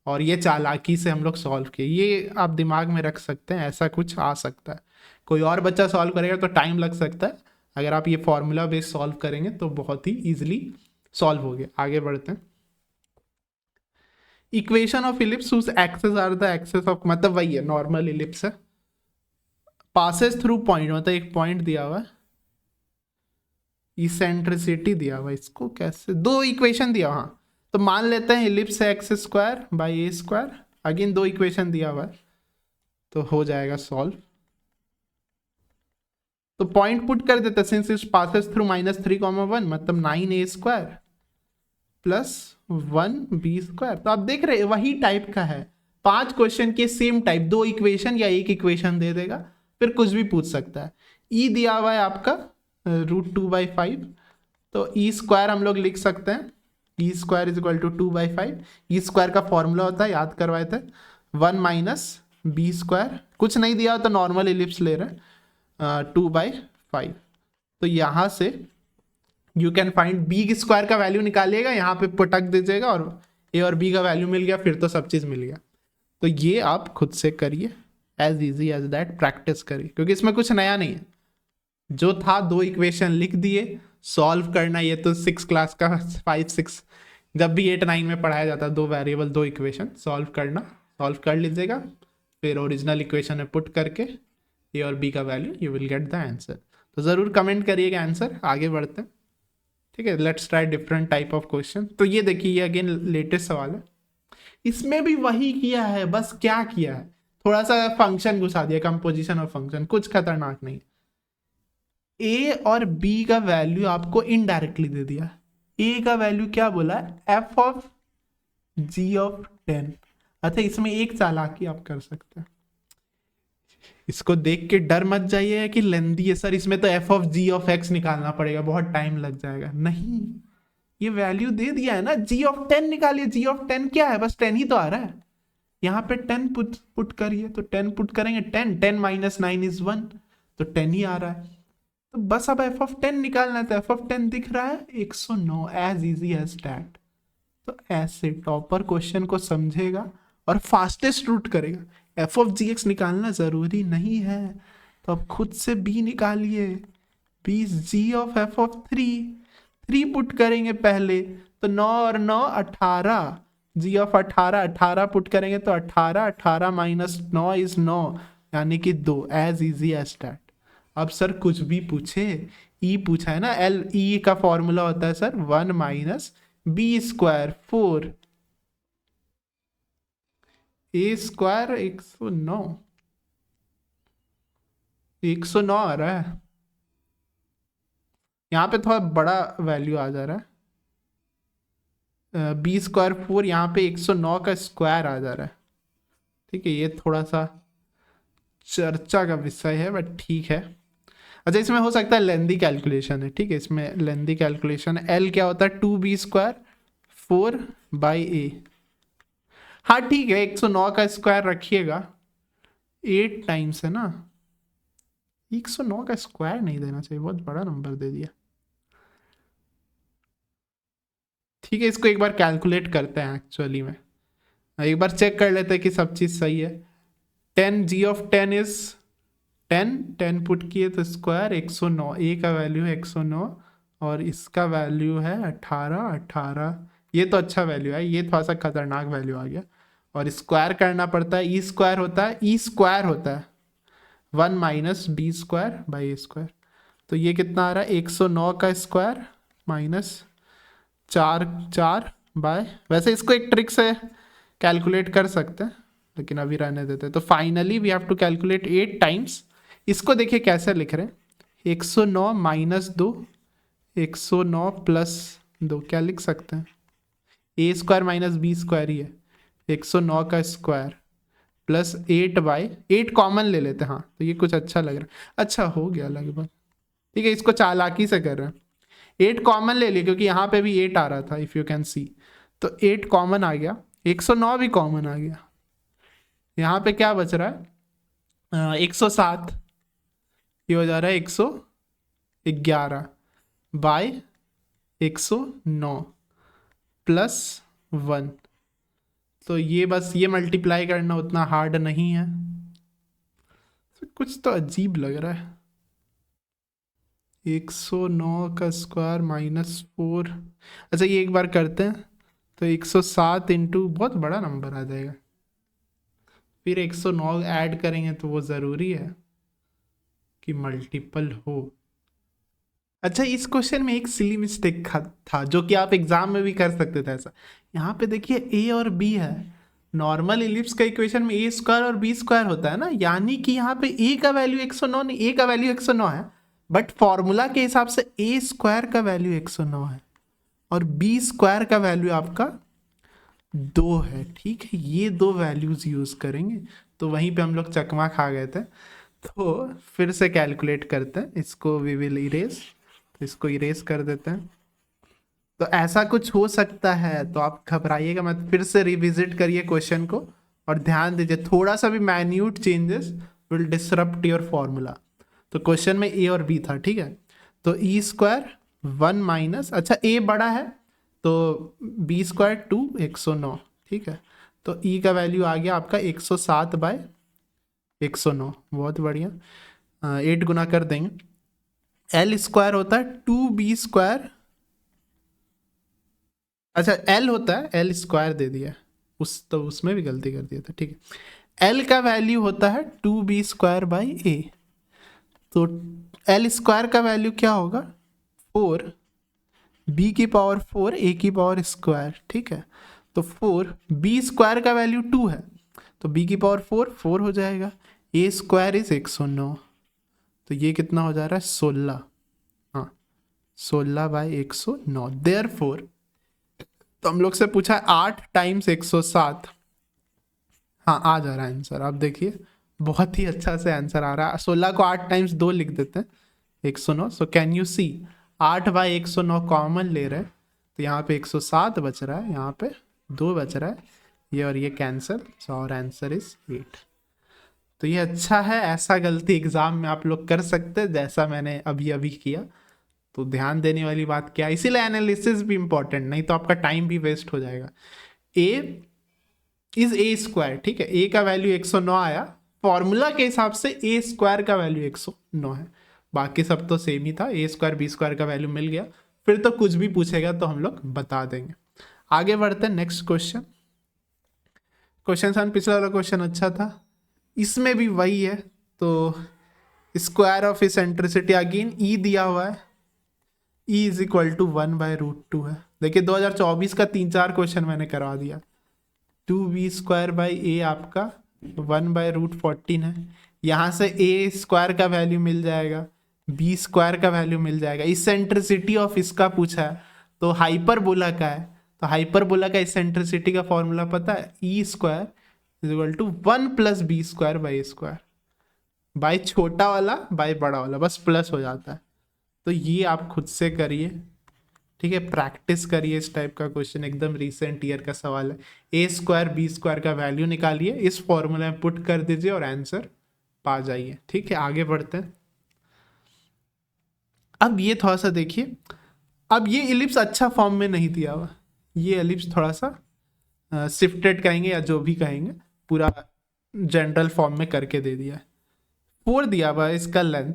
A: और ये चालाकी से हम लोग सॉल्व किए, ये आप दिमाग में रख सकते हैं, ऐसा कुछ आ सकता है। कोई और बच्चा सॉल्व करेगा तो टाइम लग सकता है, अगर आप ये फॉर्मूला बेस्ड सॉल्व करेंगे तो बहुत ही ईजिली सॉल्व हो गया। आगे बढ़ते हैं। Equation of ellipse whose axes are the axes of, मतलब वही है, नॉर्मल इलिप्स है, पासेस थ्रू पॉइंट, मतलब एक पॉइंट दिया हुआ है, इसेंट्रिसिटी दिया हुआ है, इसको कैसे, दो इक्वेशन दिया हुआ। हाँ, तो मान लेते हैं इलिप्स है x square by A square, again दो इक्वेशन दिया हुआ है, तो हो जाएगा सॉल्व। तो पॉइंट पुट कर देते, सिंस इट पासेस थ्रू -3, मतलब 9a square plus 1b square. तो आप देख रहे हैं वही टाइप का है, 5 क्वेश्चन के सेम टाइप, दो इक्वेशन या एक इक्वेशन दे देगा, फिर कुछ भी पूछ सकता है। ई दिया हुआ है आपका √2/5, तो ई स्क्वायर हम लोग लिख सकते हैं, e square is equal to 2/5। E square का फॉर्मूला होता है, याद करवाए थे, 1 - b स्क्वायर। कुछ नहीं दिया तो नॉर्मल इलिप्स ले रहे हैं, 2/5। तो यहाँ से you can find B square का वैल्यू निकालिएगा, यहाँ पे पटक दीजिएगा और ए और बी का वैल्यू मिल गया, फिर तो सब चीज़ मिल गया। तो ये आप खुद से करिए, as easy as that, practice करिए, क्योंकि इसमें कुछ नया नहीं है। जो था दो इक्वेशन लिख दिए, सॉल्व करना, ये तो 6 क्लास का 5-6 जब भी 8-9 में पढ़ाया जाता है, दो वेरिएबल दो इक्वेशन सॉल्व करना, सॉल्व कर लीजिएगा, फिर ओरिजिनल इक्वेशन में पुट करके ए और बी का value, you will get the answer. तो ज़रूर कमेंट करिएगा आंसर। आगे बढ़ते हैं, ठीक है, let's try different type of question. तो ये देखिए, ये अगेन लेटेस्ट सवाल है, इसमें भी वही किया है, बस क्या किया है, थोड़ा सा फंक्शन घुसा दिया, कंपोजिशन ऑफ फंक्शन, कुछ खतरनाक नहीं। ए और बी का वैल्यू आपको इनडायरेक्टली दे दिया। ए का वैल्यू क्या बोला है, एफ ऑफ जी ऑफ 10। अच्छा, इसमें एक चालाकी आप कर सकते हैं, इसको देख के डर मत जाइए कि लेंदी है सर, इसमें तो F of G of X निकालना पड़ेगा, बहुत टाइम लग जाएगा। नहीं, ये वैल्यू दे दिया है ना, जी ऑफ 10 निकालिए। जी ऑफ 10 क्या है, बस 10 ही तो आ रहा है, यहाँ पे 10 पुट करिए, तो 10 पुट करेंगे, 10 - 9 इज 1, तो 10 ही आ रहा है। तो बस अब एफ ऑफ 10 निकालना है, तो एफ ऑफ 10 दिख रहा है 109, एज इजी एज दैट। तो ऐसे टॉपर क्वेश्चन को समझेगा और फास्टेस्ट रूट करेगा। एफ ऑफ जी एक्स निकालना जरूरी नहीं है, तो अब खुद से बी निकालिए, B G of F of 3 put करेंगे पहले, तो 9 और 9 18, जी ऑफ 18 पुट करेंगे तो 18 माइनस 9 इज 9, यानी कि 2, एज इजी एज दैट। अब सर कुछ भी पूछे, ई पूछा है ना, एल ई का फॉर्मूला होता है सर 1 - b स्क्वायर 4, ए स्क्वायर 109 आ रहा है, यहाँ पे थोड़ा बड़ा वैल्यू आ जा रहा है, बी स्क्वायर 4, यहाँ पे 109 का स्क्वायर आ जा रहा है। ठीक है, ये थोड़ा सा चर्चा का विषय है, बट ठीक है। अच्छा इसमें हो सकता है लेंदी कैलकुलेशन है, ठीक है, इसमें लेंदी कैलकुलेशन है। एल क्या होता है 2b² 4/a। हाँ ठीक है, 109 का स्क्वायर रखिएगा, 8 टाइम्स है ना, 109 का स्क्वायर नहीं देना चाहिए, बहुत बड़ा नंबर दे दिया। ठीक है, इसको एक बार कैलकुलेट करते हैं एक्चुअली में, एक बार चेक कर लेते हैं कि सब चीज़ सही है। 10g(10) इज 10, 10 पुट किए तो स्क्वायर 109, ए का वैल्यू है 109 और इसका वैल्यू है 18, 18। ये तो अच्छा वैल्यू है, ये थोड़ा सा खतरनाक वैल्यू आ गया। और स्क्वायर करना पड़ता है, ई स्क्वायर होता है, ई स्क्वायर होता है 1 माइनस b²/a²। तो ये कितना आ रहा है 109 का स्क्वायर माइनस 4 बाय, वैसे इसको एक ट्रिक से कैलकुलेट कर सकते हैं लेकिन अभी रहने देते हैं। तो finally we have to calculate 8 times. इसको देखिए कैसे लिख रहे हैं, 109 माइनस 2, 109 प्लस 2, क्या लिख सकते हैं, a² माइनस b² ही है, 109 का स्क्वायर प्लस 8/8 कॉमन ले लेते हैं। हाँ तो ये कुछ अच्छा लग रहा है, अच्छा हो गया लगभग। ठीक है, इसको चालाकी से कर रहे हैं, 8 कॉमन ले लिया क्योंकि यहाँ पे भी 8 आ रहा था, इफ़ यू कैन सी। तो 8 कॉमन आ गया, 109 भी कॉमन आ गया, यहाँ पे क्या बच रहा है 107, ये हो जा रहा है 111 बाय 109 प्लस 1। तो ये बस ये मल्टीप्लाई करना उतना हार्ड नहीं है, तो कुछ तो अजीब लग रहा है। 109 का स्क्वायर माइनस 4, अच्छा ये एक बार करते हैं, तो 107 इंटू बहुत बड़ा नंबर आ जाएगा, फिर 109 ऐड करेंगे तो वो ज़रूरी है कि मल्टीपल हो। अच्छा इस क्वेश्चन में एक सिली मिस्टेक था जो कि आप एग्जाम में भी कर सकते थे ऐसा। यहाँ पे देखिए ए और बी है, नॉर्मल इलिप्स का इक्वेशन में a² और b² होता है ना, यानी कि यहाँ पे a का वैल्यू 109 नहीं, a का वैल्यू 109 है, बट फॉर्मूला के हिसाब से a² का वैल्यू 109 है और b² का वैल्यू आपका 2 है। ठीक है, ये दो वैल्यूज यूज करेंगे, तो वहीं पे हम लोग चकमा खा गए थे। तो फिर से कैलकुलेट करते हैं इसको, वी विल इरेज, तो इसको इरेज कर देते हैं। तो ऐसा कुछ हो सकता है, तो आप घबराइएगा मत, फिर से रिविजिट करिए क्वेश्चन को और ध्यान दीजिए थोड़ा सा भी minute changes will disrupt your formula. तो क्वेश्चन में ए और बी था, ठीक है, तो e² 1 माइनस, अच्छा a बड़ा है तो b² 2 109, ठीक है, तो e का वैल्यू आ गया आपका 107/109, बहुत बढ़िया, 8 गुना कर देंगे। l² होता है 2b², अच्छा l होता है, l² दे दिया तो उसमें भी गलती कर दिया था, ठीक है, l का वैल्यू होता है 2b²/a, तो l² का वैल्यू क्या होगा 4, b⁴ a², ठीक है, तो 4, b² का वैल्यू 2 है तो b⁴ 4 हो जाएगा, a² इज 109, तो ये कितना हो जा रहा है 16, हाँ 16/109। देयरफॉर तो हम लोग से पूछा है 8 टाइम्स 107, हाँ आ जा रहा है आंसर, आप देखिए बहुत ही अच्छा से आंसर आ रहा है। 16 को 8 टाइम्स 2 लिख देते हैं 109, so can you see 8/109 common ले रहे हैं, तो यहाँ पे 107 बच रहा है, यहाँ पे 2 बच रहा है, ये और ये कैंसिल, सो और आंसर इज 8। तो ये अच्छा है, ऐसा गलती एग्जाम में आप लोग कर सकते हैं जैसा मैंने अभी अभी किया। तो ध्यान देने वाली बात क्या है, इसीलिए एनालिसिस भी इंपॉर्टेंट, नहीं तो आपका टाइम भी वेस्ट हो जाएगा। ए इज a², ठीक है, a का वैल्यू 109 आया, फॉर्मूला के हिसाब से a² का वैल्यू 109 है, बाकी सब तो सेम ही था, a² b² का वैल्यू मिल गया, फिर तो कुछ भी पूछेगा तो हम लोग बता देंगे। आगे बढ़ते हैं नेक्स्ट क्वेश्चन। क्वेश्चन सन पिछला वाला क्वेश्चन अच्छा था, इसमें भी वही है, तो स्क्वायर ऑफ इसेंट्रिसिटी अगेन ई दिया हुआ है, ई इज इक्वल टू 1/√2 है। देखिए 2024 का 3-4 क्वेश्चन मैंने करवा दिया। 2b²/a आपका 1/√14 है, यहाँ से a² का वैल्यू मिल जाएगा, b² का वैल्यू मिल जाएगा, इसेंट्रिसिटी ऑफ इसका पूछा है तो हाइपरबोला का है, तो हाइपरबोला का इसेंट्रिसिटी का फॉर्मूला पता है, e² = 1 + b² / a²। बाय छोटा वाला बाय बड़ा वाला, बस प्लस हो जाता है। तो ये आप खुद से करिए, ठीक है, प्रैक्टिस करिए। इस टाइप का क्वेश्चन एकदम रिसेंट ईयर का सवाल है। ए स्क्वायर बी स्क्वायर का वैल्यू निकालिए, इस फॉर्मूला में पुट कर दीजिए और आंसर पा जाइए। ठीक है, आगे बढ़ते हैं। अब ये थोड़ा सा देखिए, अब ये इलिप्स अच्छा फॉर्म में नहीं दिया हुआ, ये एलिप्स थोड़ा सा शिफ्टेड कहेंगे या जो भी कहेंगे, पूरा जनरल फॉर्म में करके दे दिया है। 4 दिया हुआ है इसका length,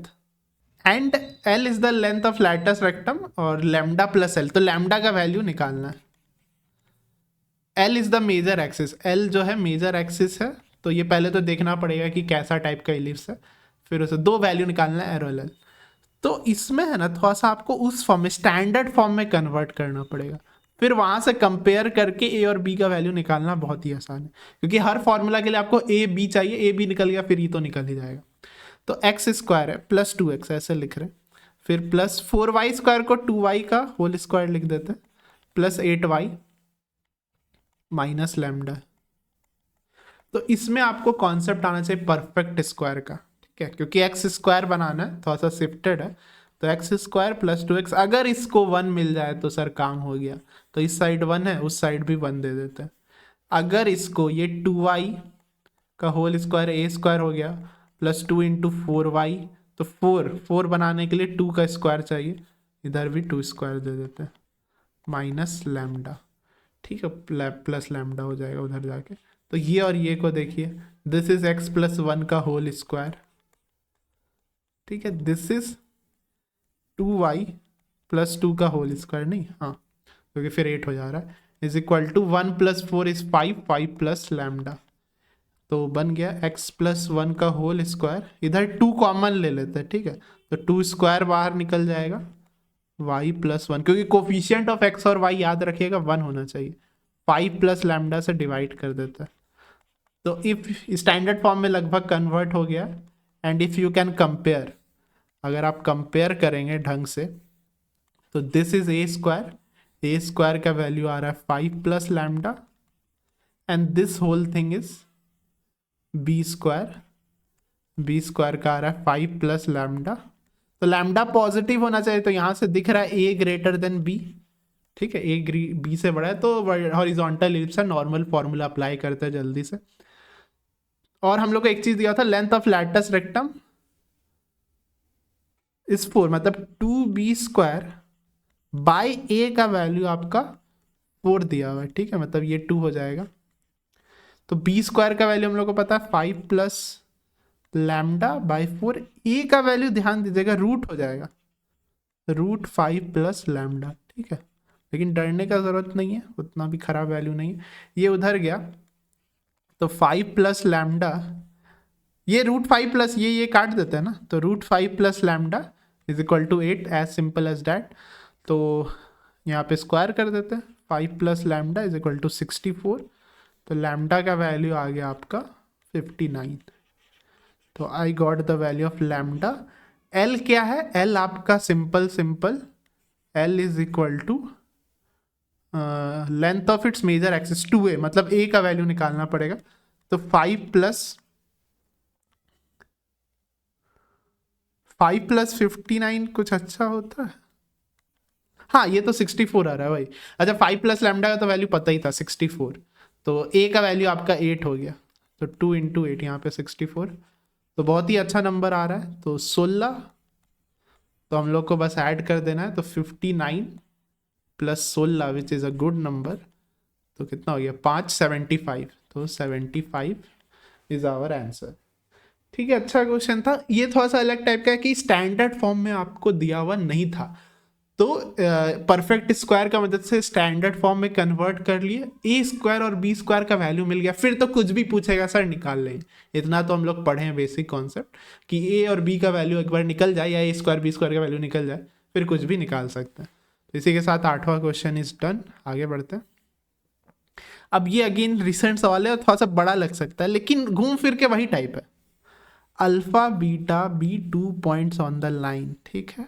A: and L is the length of latus rectum और लैम्डा प्लस एल, तो लैम्डा का वैल्यू निकालना है। L is the major axis, L जो है मेजर एक्सिस है, तो ये पहले तो देखना पड़ेगा कि कैसा टाइप का इलिप्स है, फिर उसे 2 वैल्यू निकालना है एरो एल। तो इसमें है ना थोड़ा सा आपको उस फॉर्म में, स्टैंडर्ड फॉर्म में कन्वर्ट करना पड़ेगा, फिर वहां से कंपेयर करके ए और बी का वैल्यू निकालना बहुत ही आसान है, क्योंकि हर फॉर्मूला के लिए आपको ए बी चाहिए, ए बी निकल गया फिर ई तो निकल ही जाएगा। तो एक्स स्क्वायर है प्लस 2x ऐसे लिख रहे हैं, फिर प्लस 4y स्क्वायर को 2y का होल स्क्वायर लिख देते हैं, प्लस 8y माइनस लैम्डा। तो इसमें आपको कॉन्सेप्ट आना चाहिए परफेक्ट स्क्वायर का, ठीक है, क्योंकि एक्स स्क्वायर बनाना है, थोड़ा सा शिफ्टेड है। तो एक्स स्क्वायर प्लस 2x, अगर इसको 1 मिल जाए तो सर काम हो गया, तो इस साइड 1 है, उस साइड भी 1 दे देते हैं। अगर इसको ये 2y का होल स्क्वायर ए स्क्वायर हो गया प्लस 2 इंटू 4y, तो 4 बनाने के लिए 2 का स्क्वायर चाहिए, इधर भी 2 स्क्वायर दे देते हैं माइनस लैम्डा, ठीक है, प्लस लैम्डा हो जाएगा उधर जाके। तो ये और ये को देखिए, दिस इज एक्स प्लस 1 का होल स्क्वायर, ठीक है, दिस इज 2y प्लस 2 का होल स्क्वायर, नहीं हाँ, क्योंकि फिर 8 हो जा रहा है, is equal to 1 plus 4 is 5, 5 plus lambda. तो बन गया x प्लस 1 का होल स्क्वायर, इधर 2 कॉमन ले लेते हैं, ठीक है, तो 2 स्क्वायर बाहर निकल जाएगा, y प्लस 1, क्योंकि कोफिशियंट ऑफ x और y याद रखिएगा 1 होना चाहिए, 5 प्लस लैम्डा से डिवाइड कर देता है। तो इफ स्टैंडर्ड फॉर्म में लगभग कन्वर्ट हो गया, and if you can compare, अगर आप कंपेयर करेंगे ढंग से, तो दिस इज ए स्क्वायर का वैल्यू आ रहा है 5 plus lambda, and this whole thing is B square का आ रहा है 5 प्लस लैम्डा। तो लैम्डा पॉजिटिव होना चाहिए, तो यहां से दिख रहा है ए ग्रेटर देन बी, ठीक है, ए बी से बड़ा है, तो हॉरिजॉन्टल इलिप्स है, नॉर्मल फॉर्मूला अप्लाई करते हैं जल्दी से। और हम लोग को एक चीज दिया था, length of latus rectum is 4, मतलब 2b स्क्वायर बाय ए का वैल्यू आपका 4 दिया हुआ है, ठीक है, मतलब ये 2 हो जाएगा। तो बी स्क्वायर का वैल्यू हम लोग को पता है 5 प्लस लैम्डा बाई 4, ए का वैल्यू ध्यान दीजिएगा रूट हो जाएगा, रूट 5 प्लस लैम्डा, ठीक है, लेकिन डरने का जरूरत नहीं है, उतना भी खराब वैल्यू नहीं है। ये उधर गया तो 5 प्लस लैम्डा, ये रूट 5 प्लस ये काट देते हैं ना, तो root 5 plus lambda is equal to 8, as simple as that. तो यहाँ पे स्क्वायर कर देते हैं, 5 plus lambda is equal to 64, तो लैम्डा का वैल्यू आ गया आपका 59। तो I got the value of lambda. L क्या है, एल आपका simple L is equal to length of its major axis 2a, मतलब a का वैल्यू निकालना पड़ेगा, तो 5 प्लस 59 कुछ अच्छा होता है, हाँ ये तो 64 आ रहा है भाई। अच्छा 5 प्लस लैम्डा का तो वैल्यू पता ही था 64, तो a का वैल्यू आपका 8 हो गया, तो 2 इंटू 8 यहाँ पे 64, तो बहुत ही अच्छा नंबर आ रहा है, तो 16, तो हम लोग को बस ऐड कर देना है, तो 59 plus 16 which is a good number, तो कितना हो गया 575, तो 75 इज आवर आंसर, ठीक है। अच्छा क्वेश्चन था ये, थोड़ा सा अलग टाइप का है कि स्टैंडर्ड फॉर्म में आपको दिया हुआ नहीं था, तो परफेक्ट स्क्वायर का मदद से स्टैंडर्ड फॉर्म में कन्वर्ट कर लिए, ए स्क्वायर और बी स्क्वायर का वैल्यू मिल गया, फिर तो कुछ भी पूछेगा सर निकाल लेंगे। इतना तो हम लोग पढ़े हैं बेसिक कॉन्सेप्ट कि ए और बी का वैल्यू एक बार निकल जाए, या ए स्क्वायर बी स्क्वायर का वैल्यू निकल जाए, फिर कुछ भी निकाल सकते हैं। तो इसी के साथ 8वां क्वेश्चन इज डन, आगे बढ़ते हैं। अब ये अगेन रिसेंट सवाल है और थोड़ा सा बड़ा लग सकता है, लेकिन घूम फिर के वही टाइप है। Alpha beta be 2 points on the line, ठीक है,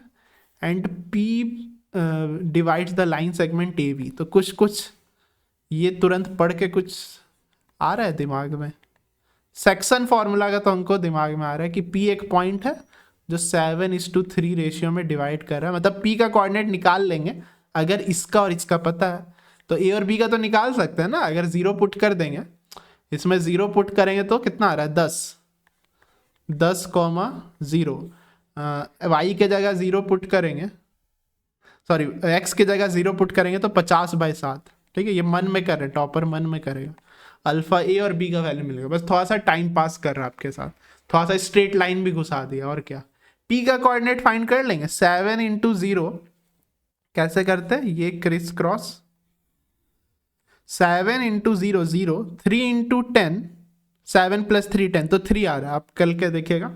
A: and P divides the line segment A B. तो कुछ ये तुरंत पढ़ के कुछ आ रहा है दिमाग में, सेक्शन फॉर्मूला का तो हमको दिमाग में आ रहा है कि P एक पॉइंट है जो 7:3 रेशियो में डिवाइड कर रहा है, मतलब P का कोऑर्डिनेट निकाल लेंगे अगर इसका और इसका पता है तो A और B का तो निकाल सकते हैं ना। अगर 0 पुट कर देंगे, इसमें 0 पुट करेंगे तो कितना आ रहा है 10,0 y के जगह 0 पुट करेंगे, सॉरी x की जगह 0 पुट करेंगे तो 50/7। ठीक है, ये मन में कर रहे, टॉपर मन में करेगा। अल्फा ए और बी का वैल्यू मिलेगा, बस थोड़ा सा टाइम पास कर रहा है आपके साथ, थोड़ा सा स्ट्रेट लाइन भी घुसा दिया और क्या। पी का कोऑर्डिनेट फाइंड कर लेंगे, 7 × 0 कैसे करते हैं, ये क्रिस क्रॉस 7 × 0 0, 3 × 10, 7 + 3 10, तो 3 आ रहा है, आप कल के देखिएगा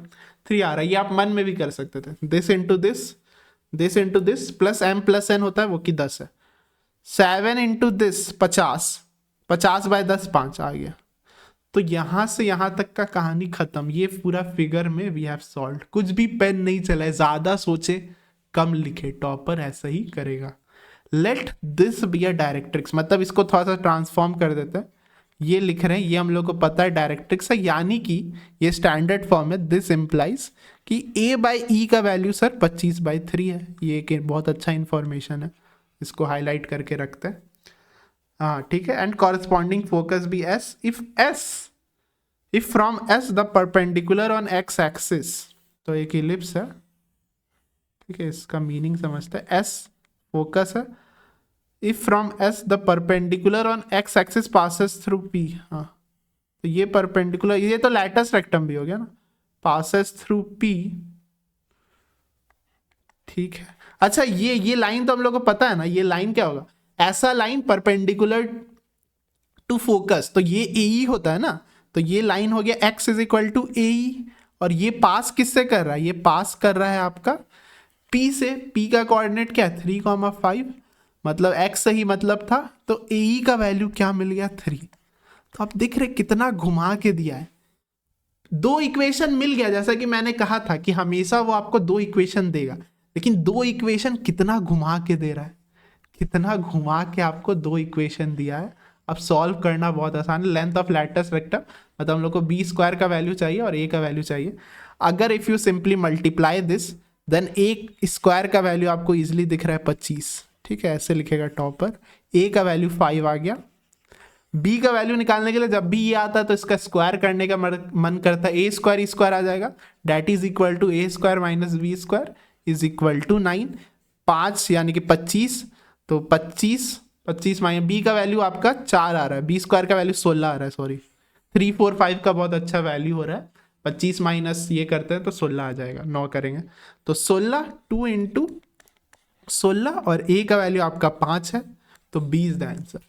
A: 3 आ रहा है। ये आप मन में भी कर सकते थे, this into this plus m + n होता है वो कि 10 है। 7 × दिस 50, 50/10 5 आ गया। तो यहां से यहां तक का कहानी खत्म। ये पूरा फिगर में वी हैव सॉल्व्ड, कुछ भी पेन नहीं चलाए, ज्यादा सोचे कम लिखे, टॉपर ऐसा ही करेगा। Let this be a directrix, मतलब इसको थोड़ा सा ट्रांसफॉर्म कर देते हैं। ये लिख रहे हैं, ये हम लोग को पता है डायरेक्ट्रिक्स है, यानी कि ये स्टैंडर्ड फॉर्म है। दिस इंप्लाइज कि a/e का वैल्यू सर 25/3 है। ये एक बहुत अच्छा इंफॉर्मेशन है, इसको हाईलाइट करके रखते हैं। हाँ ठीक है, एंड कॉरेस्पॉन्डिंग फोकस भी S if from S the perpendicular on x axis, तो एक इलिप्स है। ठीक है, इसका मीनिंग समझते हैं। S फोकस है, if from S the perpendicular on x axis passes through P। हाँ, तो ये परपेंडिकुलर, ये तो लैटस रेक्टम भी हो गया ना, पासेस थ्रू P। ठीक है, अच्छा ये लाइन तो हम लोग को पता है ना, ये लाइन क्या होगा, ऐसा लाइन परपेंडिकुलर टू फोकस, तो ये AE होता है ना, तो ये लाइन हो गया x = AE। और ये पास किससे कर रहा है, ये पास कर रहा है आपका P से। P का कोऑर्डिनेट क्या है 3,5, मतलब x से ही मतलब था, तो AE का वैल्यू क्या मिल गया 3। तो आप देख रहे कितना घुमा के दिया है, 2 इक्वेशन मिल गया। जैसा कि मैंने कहा था कि हमेशा वो आपको 2 इक्वेशन देगा, लेकिन 2 इक्वेशन कितना घुमा के दे रहा है, कितना घुमा के आपको 2 इक्वेशन दिया है। अब सॉल्व करना बहुत आसान है। लेंथ ऑफ लैटस वेक्टर, मतलब हम लोग को b² का वैल्यू चाहिए और a का वैल्यू चाहिए। अगर if you simply multiply this, then a² का वैल्यू आपको इजिली दिख रहा है 25। ठीक है, ऐसे लिखेगा टॉपर। a का वैल्यू 5 आ गया। b का वैल्यू निकालने के लिए जब भी ये आता है तो इसका स्क्वायर करने का मन करता है, a² आ जाएगा, that is equal to a² - b² is equal to 9। 5 यानी कि 25, तो 25 माइनस b का वैल्यू आपका 4 आ रहा है, b² का वैल्यू 16 आ रहा है, सॉरी 3 4 5 का बहुत अच्छा वैल्यू हो रहा है। 25 माइनस ये करते हैं तो 16 आ जाएगा, 9 करेंगे तो 16, 2 × 16, और a का वैल्यू आपका 5 है, तो 20 द आंसर।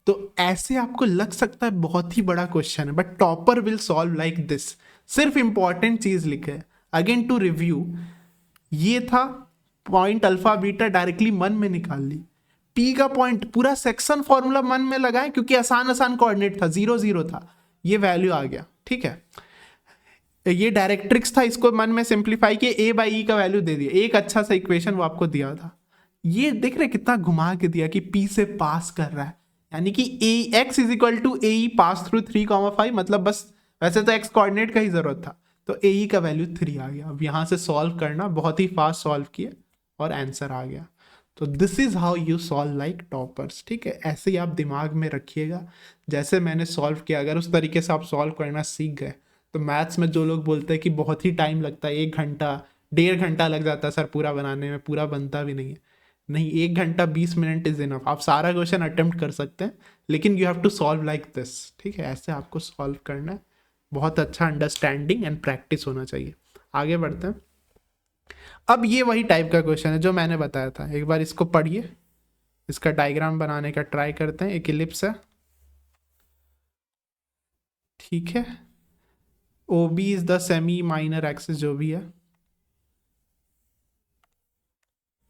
A: तो ऐसे आपको लग सकता है बहुत ही बड़ा क्वेश्चन है, but topper will solve like this. सिर्फ इंपॉर्टेंट चीज लिखे। अगेन टू रिव्यू, ये था पॉइंट अल्फा बीटा डायरेक्टली मन में निकाल ली। पी का पॉइंट पूरा सेक्शन फॉर्मूला मन में लगाए, क्योंकि आसान कोऑर्डिनेट था, 0 0 था, ये वैल्यू आ गया। ठीक है, ये डायरेक्ट्रिक्स था, इसको मन में सिंप्लीफाई किए, a/e का वैल्यू दे दिया, एक अच्छा सा इक्वेशन वो आपको दिया था। ये देख रहे कितना घुमा के दिया कि P से पास कर रहा है, यानी कि x = AE पास थ्रू 3,5, मतलब बस वैसे तो x कोऑर्डिनेट का ही जरूरत था, तो AE का वैल्यू 3 आ गया। अब यहां से सॉल्व करना, बहुत ही फास्ट सॉल्व किए और आंसर आ गया। तो this is how you solve like toppers. ठीक है, ऐसे ही आप दिमाग में रखिएगा, जैसे मैंने सॉल्व किया, अगर उस तरीके से आप सॉल्व करना सीख गए तो मैथ्स में जो लोग बोलते हैं कि बहुत ही टाइम लगता है, 1 घंटा 1.5 घंटा लग जाता है सर पूरा बनाने में, पूरा बनता भी नहीं है, नहीं, 1 घंटा 20 मिनट इज इनफ। आप सारा क्वेश्चन अटेम्प्ट कर सकते हैं, लेकिन you have to solve like this. ठीक है, ऐसे आपको सॉल्व करना है, बहुत अच्छा अंडरस्टैंडिंग एंड प्रैक्टिस होना चाहिए। आगे बढ़ते हैं। अब ये वही टाइप का क्वेश्चन है जो मैंने बताया था, एक बार इसको पढ़िए, इसका डायग्राम बनाने का ट्राई करते हैं। एक इलिप्स है, ठीक है, OB is the semi minor axis जो भी है,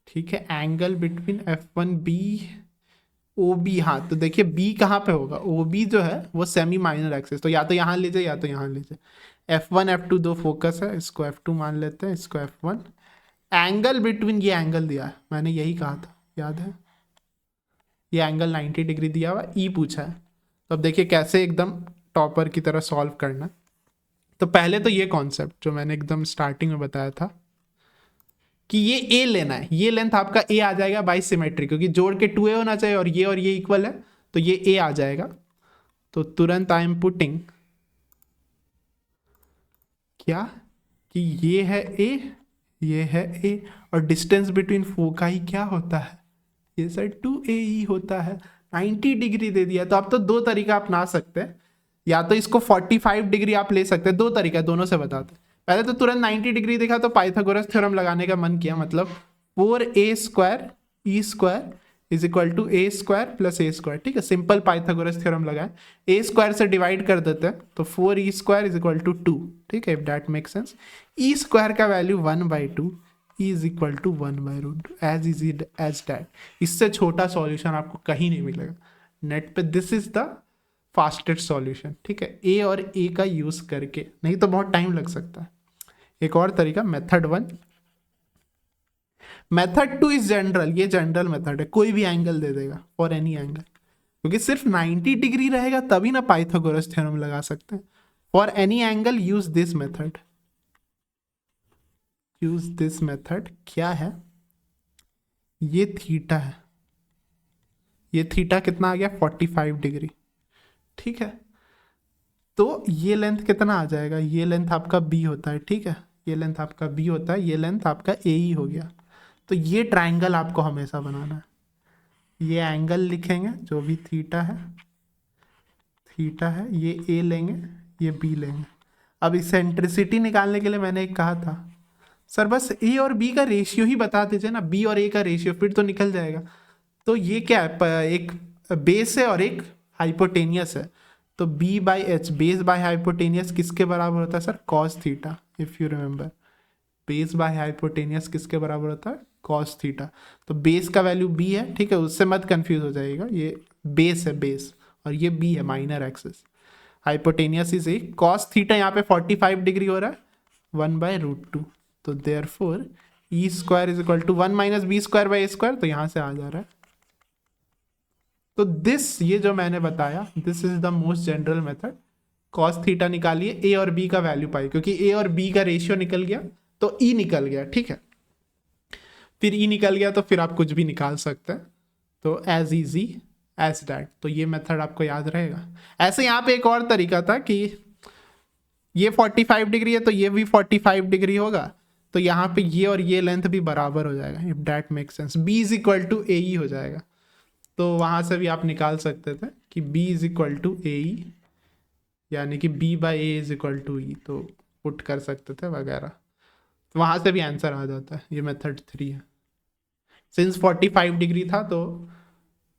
A: ठीक है, एंगल बिटवीन F1B OB। हाँ, तो देखिए B कहाँ पे होगा, OB जो है वो सेमी माइनर एक्सिस, तो या तो यहाँ लीजिए या तो यहाँ लीजिए। F1 F2 दो फोकस है, इसको F2 मान लेते हैं, इसको F1। एंगल बिटवीन, ये एंगल दिया है, मैंने यही कहा था, याद है, ये एंगल 90 डिग्री दिया हुआ, E पूछा है। तो अब देखिए कैसे एकदम टॉपर की तरह सॉल्व करना। तो पहले तो ये कॉन्सेप्ट जो मैंने एकदम स्टार्टिंग में बताया था कि ये ए लेना है, ये लेंथ आपका ए आ जाएगा बाई सिमेट्री, क्योंकि जोड़ के 2a होना चाहिए और ये इक्वल है, तो ये ए आ जाएगा। तो तुरंत आई एम पुटिंग क्या कि ये है ए, ये है ए, और डिस्टेंस बिटवीन फोकाई क्या होता है, ये सर 2AE होता है। 90 डिग्री दे दिया, तो आप तो दो तरीका अपना सकते हैं, या तो इसको 45 डिग्री आप ले सकते हैं, दो तरीका दोनों से बताते हैं। पहले तो तुरंत 90 डिग्री देखा तो पाइथागोरस थ्योरम लगाने का मन किया, मतलब 4a² e square is equal to a² plus a²। ठीक है, सिंपल पाइथागोरस थ्योरम लगाए, a² से डिवाइड कर देते हैं तो 4e² इज इक्वल टू 2। ठीक है, if that make sense. e² का value 1/2, e is equal to 1/√, as easy as that. इससे छोटा सॉल्यूशन आपको कहीं नहीं मिलेगा नेट पे। This is the fastest solution. ठीक है, ए और ए का यूज करके, नहीं तो बहुत टाइम लग सकता है। एक और तरीका, मेथड 1। मेथड 2 इज जनरल, ये जनरल मेथड है, कोई भी एंगल दे देगा फॉर एनी एंगल, क्योंकि सिर्फ 90 डिग्री रहेगा तभी ना पाइथागोरस थ्योरम लगा सकते हैं। For any angle use this method, use this method. क्या है, ये थीटा है, ये थीटा कितना आ गया 45 डिग्री। ठीक है, तो ये लेंथ कितना आ जाएगा, ये लेंथ आपका बी होता है। ठीक है, ये लेंथ आपका बी होता है, ये लेंथ आपका ए ही हो गया। तो ये ट्राइंगल आपको हमेशा बनाना है, ये एंगल लिखेंगे जो भी थीटा है, थीटा है, ये ए लेंगे, ये बी लेंगे। अब इसेंट्रिसिटी निकालने के लिए मैंने एक कहा था सर बस ए और बी का रेशियो ही बता दीजिए ना, बी और ए का रेशियो, फिर तो निकल जाएगा। तो ये क्या है, एक बेस है और एक हाइपोटेनियस है, तो b by H, base by hypotenuse किसके बराबर होता है sir, cos theta. If you remember, base by hypotenuse किसके बराबर होता है, कॉस थीटा। तो बेस का वैल्यू b है। ठीक है, उससे मत कंफ्यूज हो जाएगा, ये बेस है बेस, और ये b है minor axis. Hypotenuse is a, cos theta यहाँ पे 45 डिग्री हो रहा है, 1/√2। तो therefore e² is equal to 1 - b² a², तो यहाँ से आ जा रहा है। तो दिस, ये जो मैंने बताया, this is the most general method. Cos theta निकालिए, ए और बी का वैल्यू पाई, क्योंकि ए और बी का रेशियो निकल गया तो ई निकल गया। ठीक है, फिर ई निकल गया तो फिर आप कुछ भी निकाल सकते हैं, तो एज इजी एज दैट। तो ये मेथड आपको याद रहेगा। ऐसे यहाँ पे एक और तरीका था कि ये 45 डिग्री है तो ये भी 45 डिग्री होगा, तो यहाँ पे ये और ये लेंथ भी बराबर हो जाएगा, if that make sense. B is equal to a e हो जाएगा, तो वहाँ से भी आप निकाल सकते थे कि b is equal to a e, यानी कि b by a is equal to e, तो पुट कर सकते थे वगैरह, तो वहाँ से भी आंसर आ जाता है। ये मेथड 3 है। सिंस 45 डिग्री था तो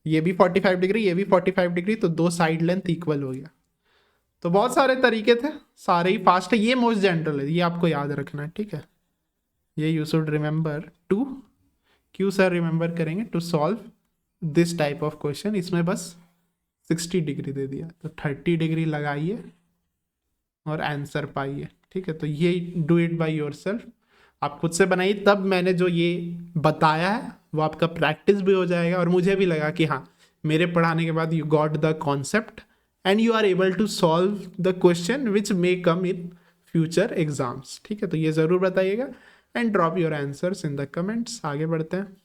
A: ये भी 45 डिग्री, ये भी 45 डिग्री, तो दो साइड लेंथ इक्वल हो गया। तो बहुत सारे तरीके थे, सारे ही फास्ट है। ये मोस्ट जनरल है, ये आपको याद रखना है। ठीक है, ये यू शुड रिमेंबर टू, क्यों सर रिमेंबर करेंगे, to solve this type of question. इसमें बस 60 डिग्री दे दिया, तो 30 डिग्री लगाइए और आंसर पाइए। ठीक है, तो ये डू इट बाय योरसेल्फ, आप खुद से बनाइए, तब मैंने जो ये बताया है वो आपका प्रैक्टिस भी हो जाएगा, और मुझे भी लगा कि हाँ, मेरे पढ़ाने के बाद you got the concept and you are able to solve the question which may come in future exams. ठीक है, तो ये ज़रूर बताइएगा and drop your answers in the comments. आगे बढ़ते हैं।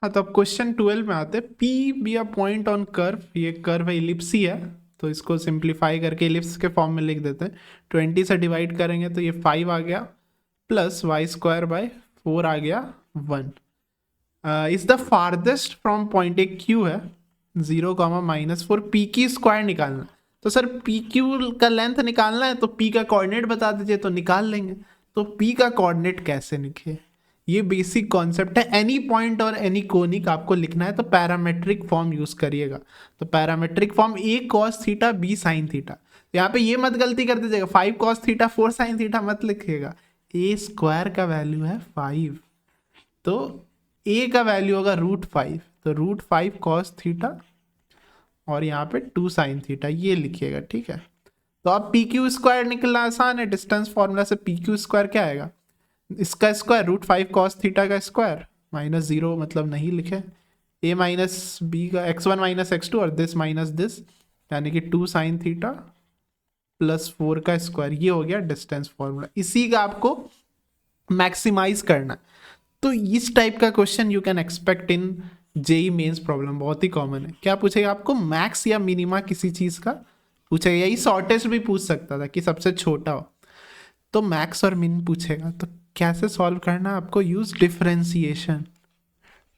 A: हाँ, तो अब क्वेश्चन 12 में आते हैं। P be a point on curve, ये कर्व है, इलिप्स ही है, तो इसको सिंप्लीफाई करके इलिप्स के फॉर्म में लिख देते हैं। 20 से डिवाइड करेंगे तो ये 5 आ गया, प्लस y²/4 आ गया 1। Is the farthest from point, एक क्यू है 0, -4, पी की स्क्वायर निकालना। तो सर पी क्यू का लेंथ निकालना है, तो पी का कोऑर्डिनेट बता दीजिए तो निकाल लेंगे। तो पी का कोऑर्डिनेट कैसे लिखे, ये बेसिक कॉन्सेप्ट है। एनी पॉइंट और एनी कोनिक आपको लिखना है तो पैरामेट्रिक फॉर्म यूज करिएगा। तो parametric form a cos theta b sin theta. यहाँ पे ये मत गलती कर दीजिएगा, 5 cos थीटा 4 sin थीटा मत लिखिएगा। a² का वैल्यू है 5, तो a का वैल्यू होगा √5, तो √5 cos थीटा और यहाँ पे 2 sin थीटा, ये लिखिएगा। ठीक है, तो अब PQ² निकलना आसान है, डिस्टेंस फॉर्मूला से PQ² क्या आएगा, इसका स्क्वायर √5 cos थीटा का स्क्वायर, -0 मतलब नहीं लिखे, a माइनस बी का x1 - x2 और दिस माइनस दिस, यानी कि 2 sin थीटा प्लस 4 का स्क्वायर, ये हो गया डिस्टेंस फॉर्मूला। इसी का आपको मैक्सिमाइज करना। तो इस टाइप का question you can expect in JEE Mains problem, बहुत ही कॉमन है। क्या पूछेगा आपको, मैक्स या मिनिमा किसी चीज का पूछेगा। यही शॉर्टेस्ट भी पूछ सकता था कि सबसे छोटा हो, तो मैक्स और मिन पूछेगा। तो कैसे सॉल्व करना, आपको यूज डिफरेंशिएशन,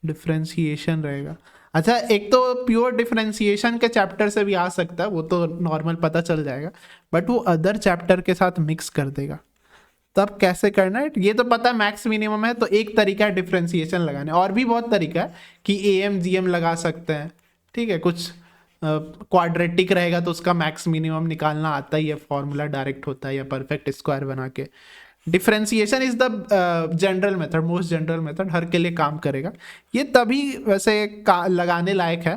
A: डिफरेंशिएशन रहेगा। अच्छा, एक तो प्योर डिफरेंशिएशन के चैप्टर से भी आ सकता है, वो तो नॉर्मल पता चल जाएगा, बट वो अदर चैप्टर के साथ मिक्स कर देगा। तब कैसे करना है, ये तो पता है मैक्स मिनिमम है, तो एक तरीका है डिफरेंशिएशन लगाने। और भी बहुत तरीका है कि एम जी एम लगा सकते हैं, ठीक है। कुछ क्वाड्रेटिक रहेगा तो उसका मैक्स मिनिमम निकालना आता ही है, फॉर्मूला डायरेक्ट होता है, या परफेक्ट स्क्वायर बना के। Differentiation is the general method, most general method, हर के लिए काम करेगा। ये तभी वैसे लगाने लायक है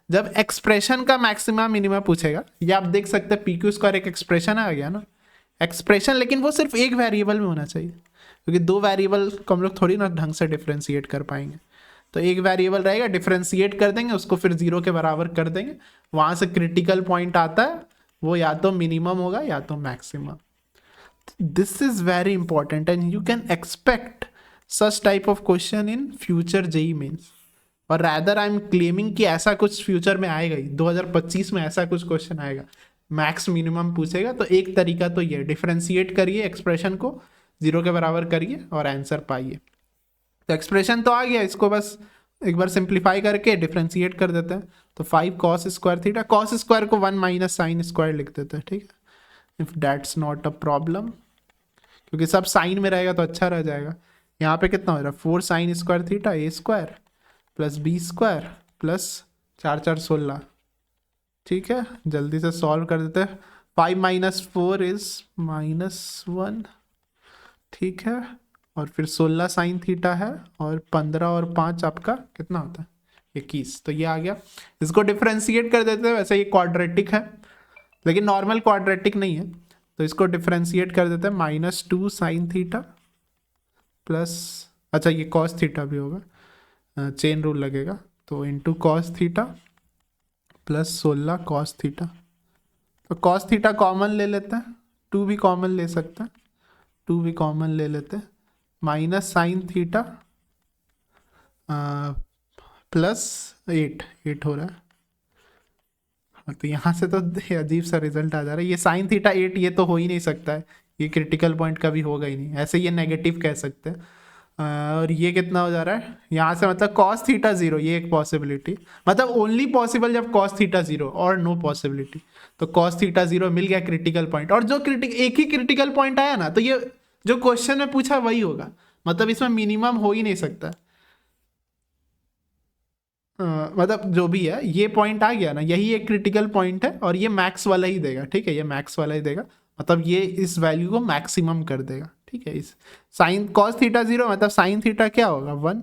A: जब एक्सप्रेशन का मैक्सिमम मिनिमम पूछेगा। ये आप देख सकते हैं, पी क्यू स्क्वायर एक एक्सप्रेशन आ गया ना, एक्सप्रेशन, लेकिन वो सिर्फ एक वेरिएबल में होना चाहिए, क्योंकि दो वेरिएबल को हम लोग थोड़ी ना ढंग से डिफ्रेंशिएट कर पाएंगे। तो एक वेरिएबल रहेगा, डिफ्रेंशिएट कर देंगे उसको, फिर 0 के बराबर कर देंगे, वहां से क्रिटिकल पॉइंट आता है, वो या तो मिनिमम होगा या तो maximum. This is very important and you can expect such type of question in future JEE Mains. और रैदर आई एम क्लेमिंग कि ऐसा कुछ फ्यूचर में आएगा ही, 2025 में ऐसा कुछ क्वेश्चन आएगा, मैक्स मिनिमम पूछेगा। तो एक तरीका तो ये, डिफरेंशिएट करिए एक्सप्रेशन को, 0 के बराबर करिए और आंसर पाइए। तो एक्सप्रेशन तो आ गया, इसको बस एक बार सिंप्लीफाई करके डिफरेंशिएट कर देते हैं। तो 5 cos square theta, cos square को 1 माइनस साइन स्क्वायर लिख देते हैं, ठीक है, if that's not a problem, क्योंकि सब साइन में रहेगा तो अच्छा रह जाएगा। यहाँ पे कितना हो रहा है, 4 sine square theta a square plus b square plus 4 4 16, ठीक है। जल्दी से सॉल्व कर देते हैं। 5 माइनस 4 इज -1, ठीक है। और फिर 16 साइन थीटा है, और 15 और 5 आपका कितना होता है, 21। तो ये आ गया। इसको डिफरेंशिएट कर देते हैं, वैसे ये क्वाड्रेटिक है लेकिन नॉर्मल क्वाड्रेटिक नहीं है, तो इसको डिफरेंशिएट कर देते हैं। -2 साइन थीटा प्लस, अच्छा ये कॉस थीटा भी होगा, चेन रूल लगेगा, तो into cos theta plus 16 cos theta. तो कॉस थीटा कॉमन ले लेते हैं, 2 भी कॉमन ले सकते हैं, 2 भी कॉमन ले लेते हैं, माइनस साइन थीटा प्लस 8 हो रहा है। तो यहाँ से तो अजीब सा रिजल्ट आ जा रहा है, ये साइन थीटा 8 ये तो हो ही नहीं सकता है, ये क्रिटिकल पॉइंट कभी होगा ही नहीं, ऐसे ये नेगेटिव कह सकते हैं। और ये कितना हो जा रहा है यहाँ से, मतलब कॉस थीटा 0, ये एक पॉसिबिलिटी, मतलब ओनली पॉसिबल जब कॉस थीटा 0 और नो पॉसिबिलिटी। तो कॉस थीटा 0 मिल गया क्रिटिकल पॉइंट, और जो एक ही क्रिटिकल पॉइंट आया ना, तो ये जो क्वेश्चन में पूछा वही होगा, मतलब इसमें मिनिमम हो ही नहीं सकता। मतलब जो भी है, ये पॉइंट आ गया ना, यही एक क्रिटिकल पॉइंट है, और ये मैक्स वाला ही देगा, ठीक है, ये मैक्स वाला ही देगा, मतलब ये इस वैल्यू को मैक्सिमम कर देगा, ठीक है। इस साइन कॉस थीटा 0 मतलब साइन थीटा क्या होगा, 1,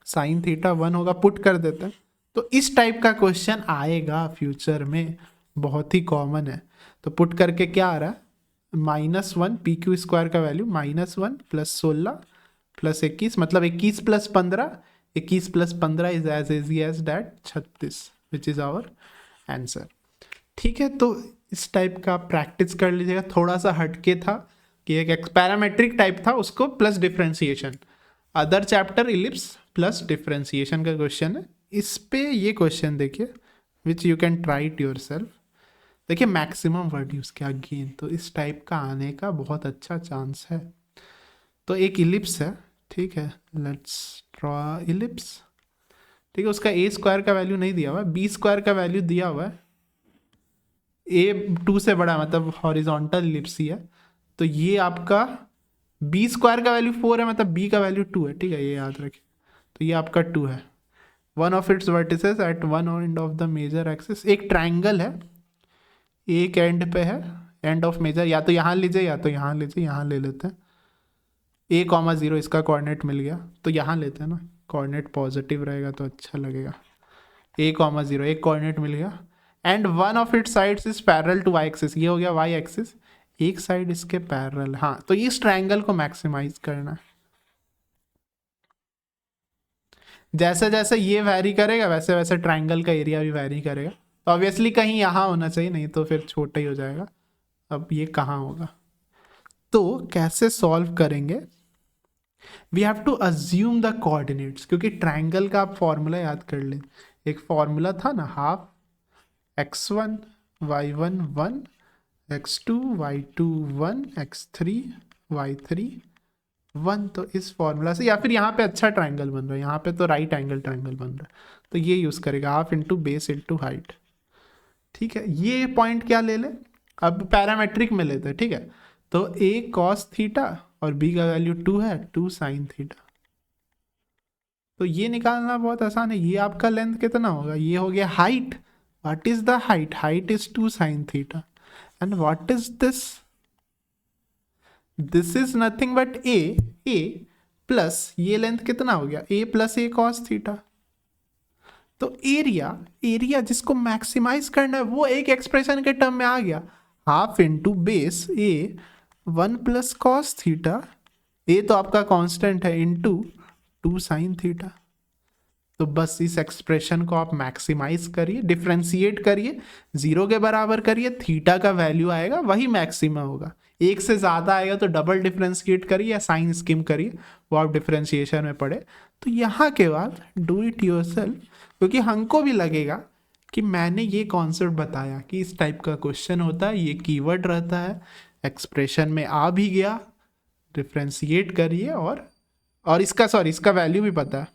A: साइन थीटा 1 होगा, पुट कर देते हैं। तो इस टाइप का क्वेश्चन आएगा फ्यूचर में, बहुत ही कॉमन है। तो पुट करके क्या आ रहा है, -1 पी क्यू स्क्वायर का वैल्यू -1 प्लस 16 प्लस 21, मतलब 21 plus 15, 21 plus 15 is as easy as that 36, which is our answer, ठीक है। तो इस टाइप का प्रैक्टिस कर लीजिएगा। थोड़ा सा हटके था कि एक पैरामेट्रिक टाइप था, उसको plus differentiation, other chapter ellipse plus differentiation का क्वेश्चन है। इस पे ये क्वेश्चन देखिए, which you can try it your self. देखिए मैक्सिमम वर्ड यूज किया अगेन, तो इस टाइप का आने का बहुत अच्छा चांस है। तो एक इलिप्स है, ठीक है, लेट्स ड्रॉ इलिप्स, ठीक है। उसका ए स्क्वायर का वैल्यू नहीं दिया हुआ है, बी स्क्वायर का वैल्यू दिया हुआ है, ए 2 से बड़ा, मतलब हॉरिजॉन्टल इलिप्स ही है। तो ये आपका बी स्क्वायर का वैल्यू 4 है, मतलब बी का वैल्यू 2 है, ठीक है, ये याद रखिए। तो ये आपका 2 है। One of its vertices at one end of the major axis, एक ट्राइंगल है, एक एंड पे है, एंड ऑफ मेजर, या तो यहाँ लीजिए या तो यहाँ लीजिए, यहाँ ले लेते हैं। A,0 इसका कोऑर्डिनेट मिल गया, तो यहाँ लेते हैं ना, कोऑर्डिनेट पॉजिटिव रहेगा तो अच्छा लगेगा। A,0 एक कोऑर्डिनेट मिल गया, and one of it sides is parallel to Y axis, ये हो गया वाई एक्सिस, एक साइड इसके पैरेलल। हाँ, तो इस ट्रायंगल को मैक्सिमाइज करना है। जैसे जैसे ये वैरी करेगा वैसे वैसे ट्रायंगल का एरिया भी वैरी करेगा। तो ऑब्वियसली कहीं यहाँ होना चाहिए, नहीं तो फिर छोटा ही हो जाएगा। अब ये कहाँ होगा, तो कैसे सॉल्व करेंगे, we have to assume the coordinates, क्योंकि ट्रायंगल का आप फॉर्मूला याद कर ले, एक फॉर्मूला था ना, half x1 y1 1 x2 y2 1 x3 y3 1, तो इस फॉर्मूला से, या फिर यहाँ पे अच्छा ट्रायंगल बन रहा है, यहाँ पे तो राइट एंगल ट्रायंगल बन रहा है, तो ये यूज़ करेगा half into base into height. ठीक है, ये पॉइंट क्या ले ले, अब पैरामेट्रिक में लेते हैं। ठीक है, तो a cos थीटा और b का वैल्यू 2 है, 2 sin थीटा, तो ये निकालना बहुत आसान है। ये आपका लेंथ कितना होगा, ये हो गया height, what is the height, height is 2 sin theta, and what is this, this is nothing but a plus ये लेंथ कितना हो गया, a plus a cos theta. तो एरिया, एरिया जिसको मैक्सिमाइज करना है वो एक एक्सप्रेशन के टर्म में आ गया, half into base a 1 plus cos theta, ए तो आपका कांस्टेंट है, इंटू 2 साइन थीटा। तो बस इस एक्सप्रेशन को आप मैक्सिमाइज करिए, डिफ्रेंशिएट करिए, 0 के बराबर करिए, थीटा का वैल्यू आएगा वही मैक्सिमा होगा। एक से ज़्यादा आएगा तो डबल डिफ्रेंशिएट करिए या साइन स्कीम करिए, वो आप डिफ्रेंशिएशन में पढ़े। तो यहाँ के बाद डू इट योरसेल्फ, क्योंकि हमको भी लगेगा कि मैंने ये कॉन्सेप्ट बताया कि इस टाइप का क्वेश्चन होता है, ये कीवर्ड रहता है, एक्सप्रेशन में आ भी गया, डिफ्रेंशिएट करिए, और इसका वैल्यू भी पता है।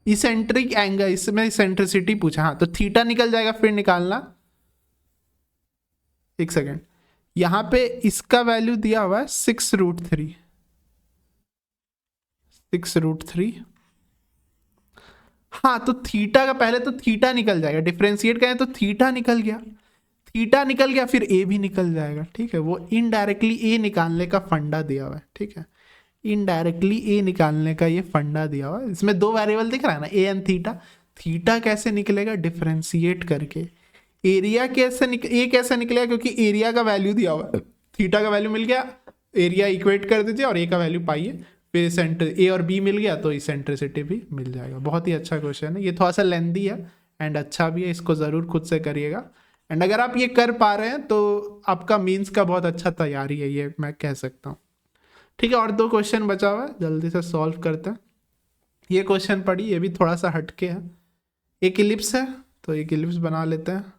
A: इसेंट्रिक एंगल, इसमें इसेंट्रिसिटी पूछा, हाँ तो थीटा निकल जाएगा, फिर निकालना, एक सेकेंड, यहां पे इसका वैल्यू दिया हुआ है 6√3, 6√3, हाँ तो थीटा का पहले तो थीटा निकल जाएगा, डिफ्रेंशिएट करें तो थीटा निकल गया, थीटा निकल गया, फिर ए भी निकल जाएगा। ठीक है, वो इनडायरेक्टली ए निकालने का फंडा दिया हुआ है। ठीक है, इनडायरेक्टली ए निकालने का ये फंडा दिया हुआ है। इसमें दो वेरिएबल दिख रहा है ना, ए एंड थीटा। थीटा कैसे निकलेगा, डिफ्रेंशिएट करके। एरिया ए कैसे निकलेगा, क्योंकि एरिया का वैल्यू दिया हुआ है, थीटा का वैल्यू मिल गया, एरिया इक्वेट कर दीजिए और ए का वैल्यू पाइए, फिर सेंटर ए और बी मिल गया तो इसेंट्रिसिटी भी मिल जाएगा। बहुत ही अच्छा क्वेश्चन है, ये थोड़ा सा लेंदी है एंड अच्छा भी है, इसको ज़रूर खुद से करिएगा। एंड अगर आप ये कर पा रहे हैं तो आपका मीन्स का बहुत अच्छा तैयारी है, ये मैं कह सकता हूँ। ठीक है, और दो क्वेश्चन बचा हुआ है, जल्दी से सॉल्व करते हैं। ये क्वेश्चन पढ़ी, ये भी थोड़ा सा हटके है। एक इलिप्स है तो एक इलिप्स बना लेते हैं,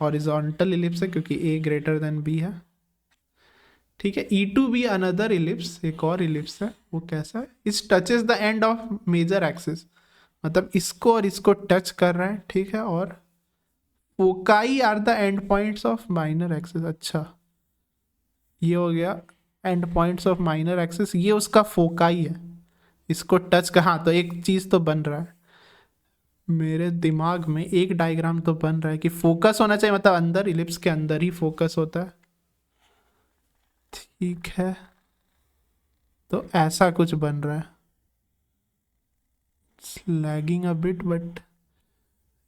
A: हॉरिजॉन्टल इलिप्स है क्योंकि ए ग्रेटर देन बी है। ठीक है, E2 भी अनदर इलिप्स, एक और इलिप्स है, वो कैसा है, इस touches the end of major axis, मतलब इसको और इसको टच कर रहा है। ठीक है, और foci are the end points of minor axis. अच्छा, ये हो गया end points of minor axis, ये उसका फोकाई है, इसको टच कर, हाँ तो एक चीज़ तो बन रहा है मेरे दिमाग में, एक डायग्राम तो बन रहा है कि फोकस होना चाहिए, मतलब अंदर इलिप्स के अंदर ही फोकस होता है। ठीक है, तो ऐसा कुछ बन रहा है, lagging a bit but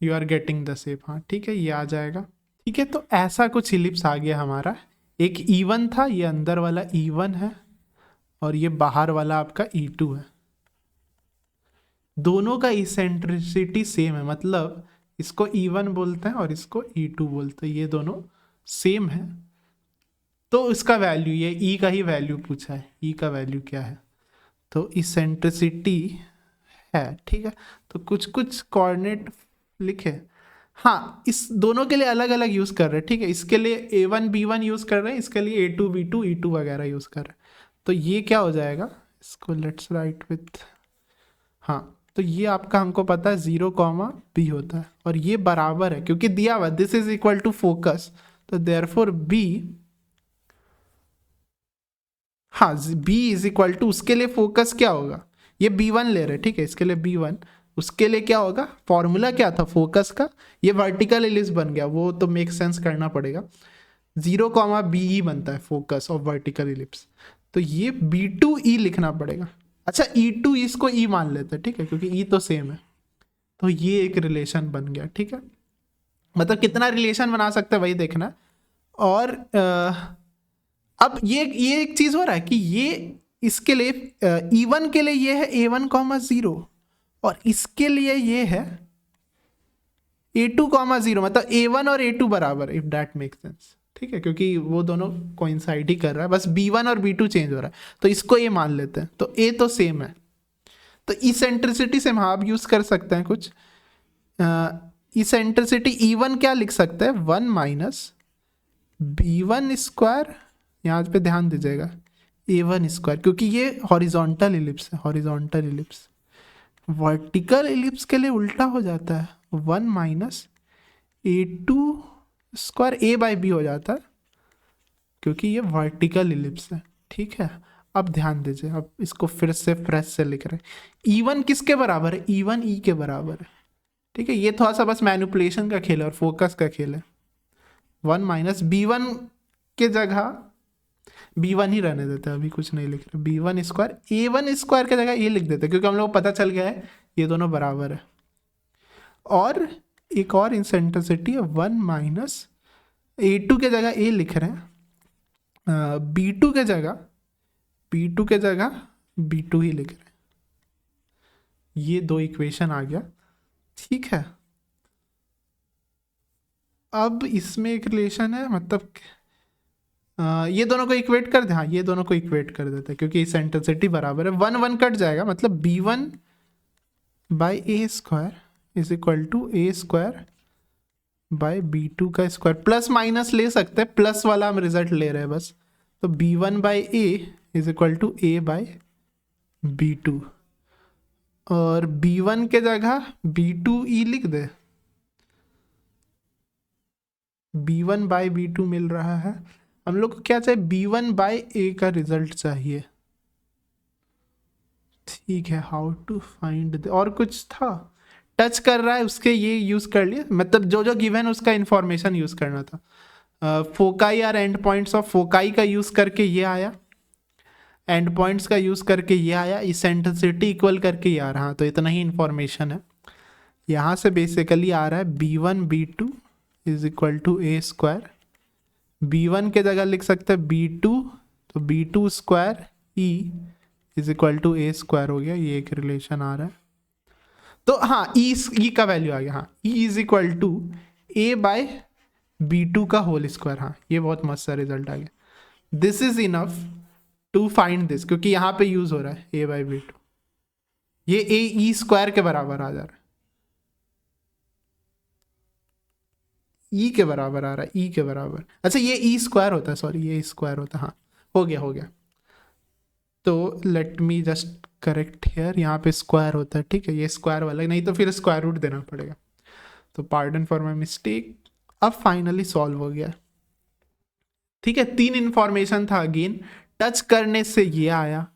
A: you are getting the shape. हाँ ठीक है, ये आ जाएगा। ठीक है, तो ऐसा कुछ इलिप्स आ गया हमारा। एक E1 था, ये अंदर वाला E1 है, और ये बाहर वाला आपका E2 है। दोनों का इसेंट्रिसिटी सेम है, मतलब इसको E1 बोलते हैं और इसको E2 बोलते हैं, ये दोनों सेम है। तो इसका वैल्यू, ये E का ही वैल्यू पूछा है, E का वैल्यू क्या है, तो इसेंट्रिसिटी है। ठीक है, तो कुछ कुछ कोऑर्डिनेट लिखे, हाँ इस दोनों के लिए अलग अलग यूज़ कर रहे हैं। ठीक है, इसके लिए A1 B1 यूज़ कर रहे हैं, इसके लिए A2 B2 E2 वगैरह यूज़ कर रहे हैं। तो ये क्या हो जाएगा, इसको लेट्स राइट विथ, हाँ तो ये आपका हमको पता है 0, B होता है, और ये बराबर है क्योंकि दिया हुआ this is equal to focus, तो देयरफॉर B, हाँ B इज इक्वल टू, उसके लिए फोकस क्या होगा, ये B1 ले रहे, ठीक है, इसके लिए B1, उसके लिए क्या होगा, फॉर्मूला क्या था फोकस का, ये वर्टिकल इलिप्स बन गया, वो तो मेक सेंस करना पड़ेगा, 0, BE बनता है फोकस ऑफ वर्टिकल इलिप्स, तो ये B2E लिखना पड़ेगा। अच्छा E2 इसको E मान लेते हैं, ठीक है, क्योंकि E तो सेम है, तो ये एक रिलेशन बन गया। ठीक है, मतलब कितना रिलेशन बना सकते हैं वही देखना। और अब ये एक चीज़ हो रहा है कि ये इसके लिए E1 के लिए ये है A1, 0, और इसके लिए ये है A2 कॉमा 0 मतलब A1 और A2 बराबर, इफ दैट मेक सेंस, ठीक है, क्योंकि वो दोनों कोइंसाइड ही कर रहा है, बस B1 और B2 चेंज हो रहा है, तो इसको A मान लेते हैं, तो A तो सेम है। तो इसेंट्रिसिटी से हम आप यूज कर सकते हैं कुछ, इसेंट्रिसिटी E1 क्या लिख सकते हैं, 1 माइनस B1 स्क्वायर, यहाँ पे ध्यान दीजिएगा, A1 स्क्वायर, क्योंकि ये हॉरिजॉन्टल इलिप्स है, हॉरिजॉन्टल इलिप्स। वर्टिकल इलिप्स के लिए उल्टा हो जाता है, 1 minus A2 square A by B हो जाता है, क्योंकि ये वर्टिकल इलिप्स है, ठीक है। अब ध्यान दीजिए, अब इसको फिर से फ्रेश से लिख रहे हैं, E1 किसके बराबर है, E1 E के बराबर है, ठीक है। ये थोड़ा सा बस मैनिपुलेशन का खेल है और फोकस का खेल है। 1 माइनस B1 के जगह B1 ही रहने देते हैं, अभी कुछ नहीं लिख रहे, B1 स्क्वायर, A1 स्क्वायर के जगह ये लिख देते हैं, क्योंकि हम लोग को पता चल गया है ये दोनों बराबर है। और एक और इसेंट्रिसिटी है, 1 माइनस A2 के जगह A लिख रहे हैं, B2 के जगह B2 ही लिख रहे हैं। ये दो इक्वेशन आ गया, ठीक है। अब इसमें एक रिलेशन है, मतलब ये दोनों को इक्वेट कर दे, हाँ ये दोनों को इक्वेट कर देते हैं, क्योंकि इसेंट्रिसिटी बराबर है, 1 1 कट जाएगा, मतलब B1 by A square is equal to A square by B2 का स्क्वायर, प्लस माइनस ले सकते हैं, प्लस वाला हम रिजल्ट ले रहे हैं बस, तो B1 by A is equal to A by B2, और B1 के जगह B2E लिख दे, B1 बाई B2 मिल रहा है। हम लोग को क्या चाहिए, B1 बाई A का रिजल्ट चाहिए, ठीक है। हाउ टू फाइंड, और कुछ था, टच कर रहा है उसके, ये यूज कर लिए, मतलब जो जो गिवन उसका इंफॉर्मेशन यूज करना था। फोकाई और एंड पॉइंट्स ऑफ फोकाई का यूज करके ये आया, एंड पॉइंट्स का यूज करके ये आया, इसेंट्रिसिटी इक्वल करके ये आ रहा, तो इतना ही इंफॉर्मेशन है। यहाँ से बेसिकली आ रहा है B1 B2 is equal to A square, B1 के जगह लिख सकते हैं B2, तो B2 square E is equal to A square हो गया, ये एक रिलेशन आ रहा है। तो हाँ ई का वैल्यू आ गया, हाँ E is equal to A by B2 का होल स्क्वायर, हाँ ये बहुत मस्त सा रिजल्ट आ गया। This is enough to find this, क्योंकि यहाँ पे यूज हो रहा है A बाई B2, ये A E स्क्वायर के बराबर आ जा रहा है, E के बराबर आ रहा है, E के बराबर, अच्छा ये E स्क्वायर होता है, सॉरी ये स्क्वायर होता है, हाँ हो गया। तो let me just correct here, यहाँ पे स्क्वायर होता है, ठीक है, ये स्क्वायर वाला, नहीं तो फिर स्क्वायर रूट देना पड़ेगा, तो पार्डन फॉर माई मिस्टेक। अब फाइनली सॉल्व हो गया, ठीक है। 3 इंफॉर्मेशन था, अगेन टच करने से ये आया,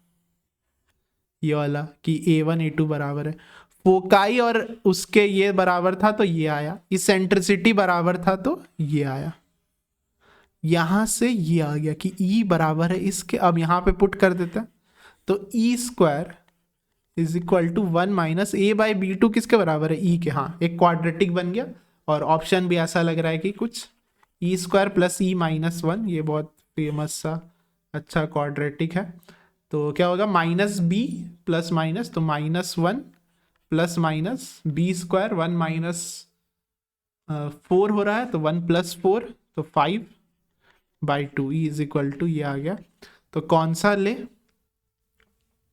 A: ये वाला कि A1 A2 बराबर है, फोकाई और उसके ये बराबर था तो ये आया, इसेंट्रिसिटी बराबर था तो ये आया, यहां से ये आ गया कि E बराबर है इसके। अब यहां पे पुट कर देते हैं, तो E square is equal to 1 minus A by B2 किसके बराबर है, E के, हाँ एक क्वाड्रेटिक बन गया, और ऑप्शन भी ऐसा लग रहा है कि कुछ E square plus E minus 1, ये बहुत फेमस सा अच्छा क्वाड्रेटिक है। तो क्या होगा, माइनस B प्लस माइनस, तो -1 plus minus B square, 1 minus 4 हो रहा है, तो 1 प्लस 4, तो 5 by 2, E is equal to ये आ गया। तो कौन सा ले,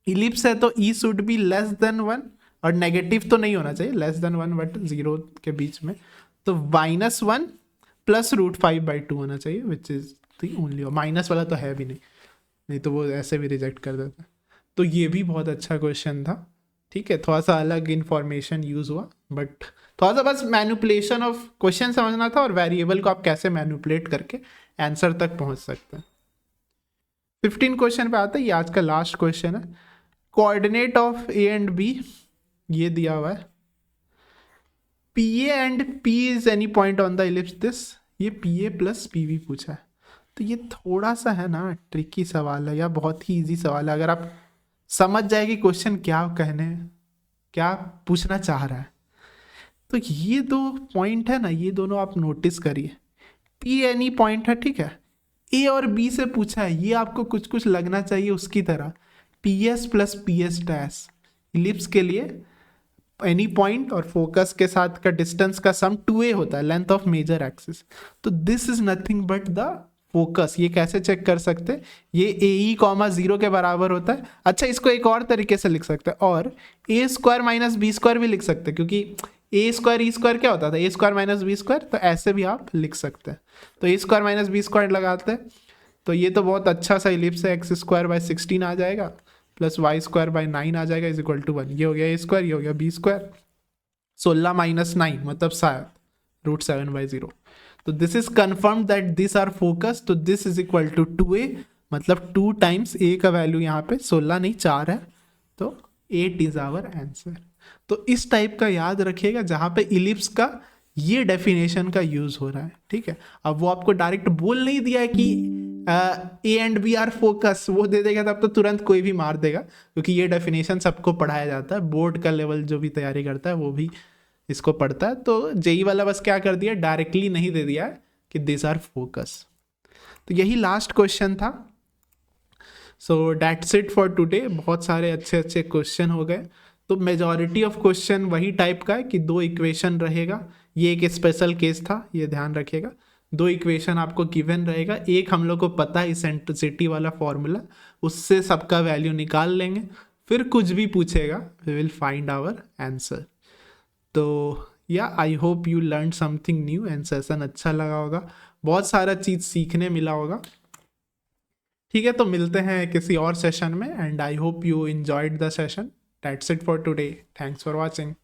A: इलिप्स है तो E should be less than 1, और नेगेटिव तो नहीं होना चाहिए, लेस देन 1 बट 0 के बीच में, तो -1 प्लस √5/2 होना चाहिए, which is the only, minus वाला तो है भी नहीं तो वो ऐसे भी रिजेक्ट कर देता। तो ये भी बहुत अच्छा क्वेश्चन था, ठीक है, थोड़ा सा अलग इंफॉर्मेशन यूज हुआ, बट थोड़ा सा बस मैनिपुलेशन ऑफ क्वेश्चन समझना था, और वेरिएबल को आप कैसे मैनिपुलेट करके आंसर तक पहुंच सकते हैं। 15 क्वेश्चन पे आता है, ये आज का लास्ट क्वेश्चन है। Coordinate of A and B ये दिया हुआ है, PA and P is any point on the ellipse this, ये PA प्लस PB पूछा है, तो ये थोड़ा सा है ना ट्रिकी सवाल है, या बहुत ही इजी सवाल है, अगर आप समझ जाए कि क्वेश्चन क्या क्या पूछना चाह रहा है। तो ये 2 पॉइंट है ना, ये दोनों आप नोटिस करिए, P एनी पॉइंट है, ठीक है, A और B से पूछा है, ये आपको कुछ कुछ लगना चाहिए उसकी तरह, PS plus PS dash ellipse के लिए एनी पॉइंट और फोकस के साथ का डिस्टेंस का सम 2a होता है, लेंथ ऑफ मेजर एक्सिस। तो this is nothing but the focus. ये कैसे चेक कर सकते हैं? ये ए कॉमा 0 के बराबर होता है। अच्छा, इसको एक और तरीके से लिख सकते हैं, और ए स्क्वायर माइनस बी स्क्वायर भी लिख सकते हैं, क्योंकि ए स्क्वायर ई स्क्वायर क्या होता था? ए स्क्वायर माइनस बी स्क्वायर। तो ऐसे भी आप लिख सकते हैं। तो ए स्क्वायर माइनस बी स्क्वायर लगाते हैं, तो ये तो बहुत अच्छा सा इलिप्स है। एक्स स्क्वायर बाय 16 आ जाएगा, प्लस वाई स्क्वायर बाय 9 आ जाएगा, इज इक्वल टू 1। ये हो गया ए स्क्वायर, ये हो गया बी स्क्वायर। 16 माइनस 9 मतलब शायद √7/0। तो this is confirm that this are focus. तो this is equal to 2a, मतलब 2 टाइम्स a का वैल्यू यहाँ पे 16 नहीं 4 है, तो 8 इज आवर आंसर। तो इस टाइप का याद रखिएगा, जहाँ पे इलिप्स का ये डेफिनेशन का यूज हो रहा है। ठीक है, अब वो आपको डायरेक्ट बोल नहीं दिया है कि A and B are focus, वो दे देगा तब तो तुरंत कोई भी मार देगा, क्योंकि ये डेफिनेशन सबको पढ़ाया जाता है। बोर्ड का लेवल जो भी तैयारी करता है वो भी इसको पढ़ता है। तो जेई वाला बस क्या कर दिया, डायरेक्टली नहीं दे दिया है कि दिस आर फोकस। तो यही लास्ट क्वेश्चन था। So that's it for today. बहुत सारे अच्छे अच्छे क्वेश्चन हो गए। तो मेजॉरिटी ऑफ क्वेश्चन वही टाइप का है कि 2 इक्वेशन रहेगा। ये एक स्पेशल केस था, ये ध्यान रखिएगा। 2 इक्वेशन आपको गिवन रहेगा। एक हम लोग को पता है इसेंट्रिसिटी वाला फॉर्मूला, उससे सबका वैल्यू निकाल लेंगे। फिर कुछ भी पूछेगा, we will find our answer. तो या I hope you learn something new and session अच्छा लगा होगा, बहुत सारा चीज़ सीखने मिला होगा। ठीक है, तो मिलते हैं किसी और सेशन में, and I hope you enjoyed the session. That's it for today. Thanks for watching.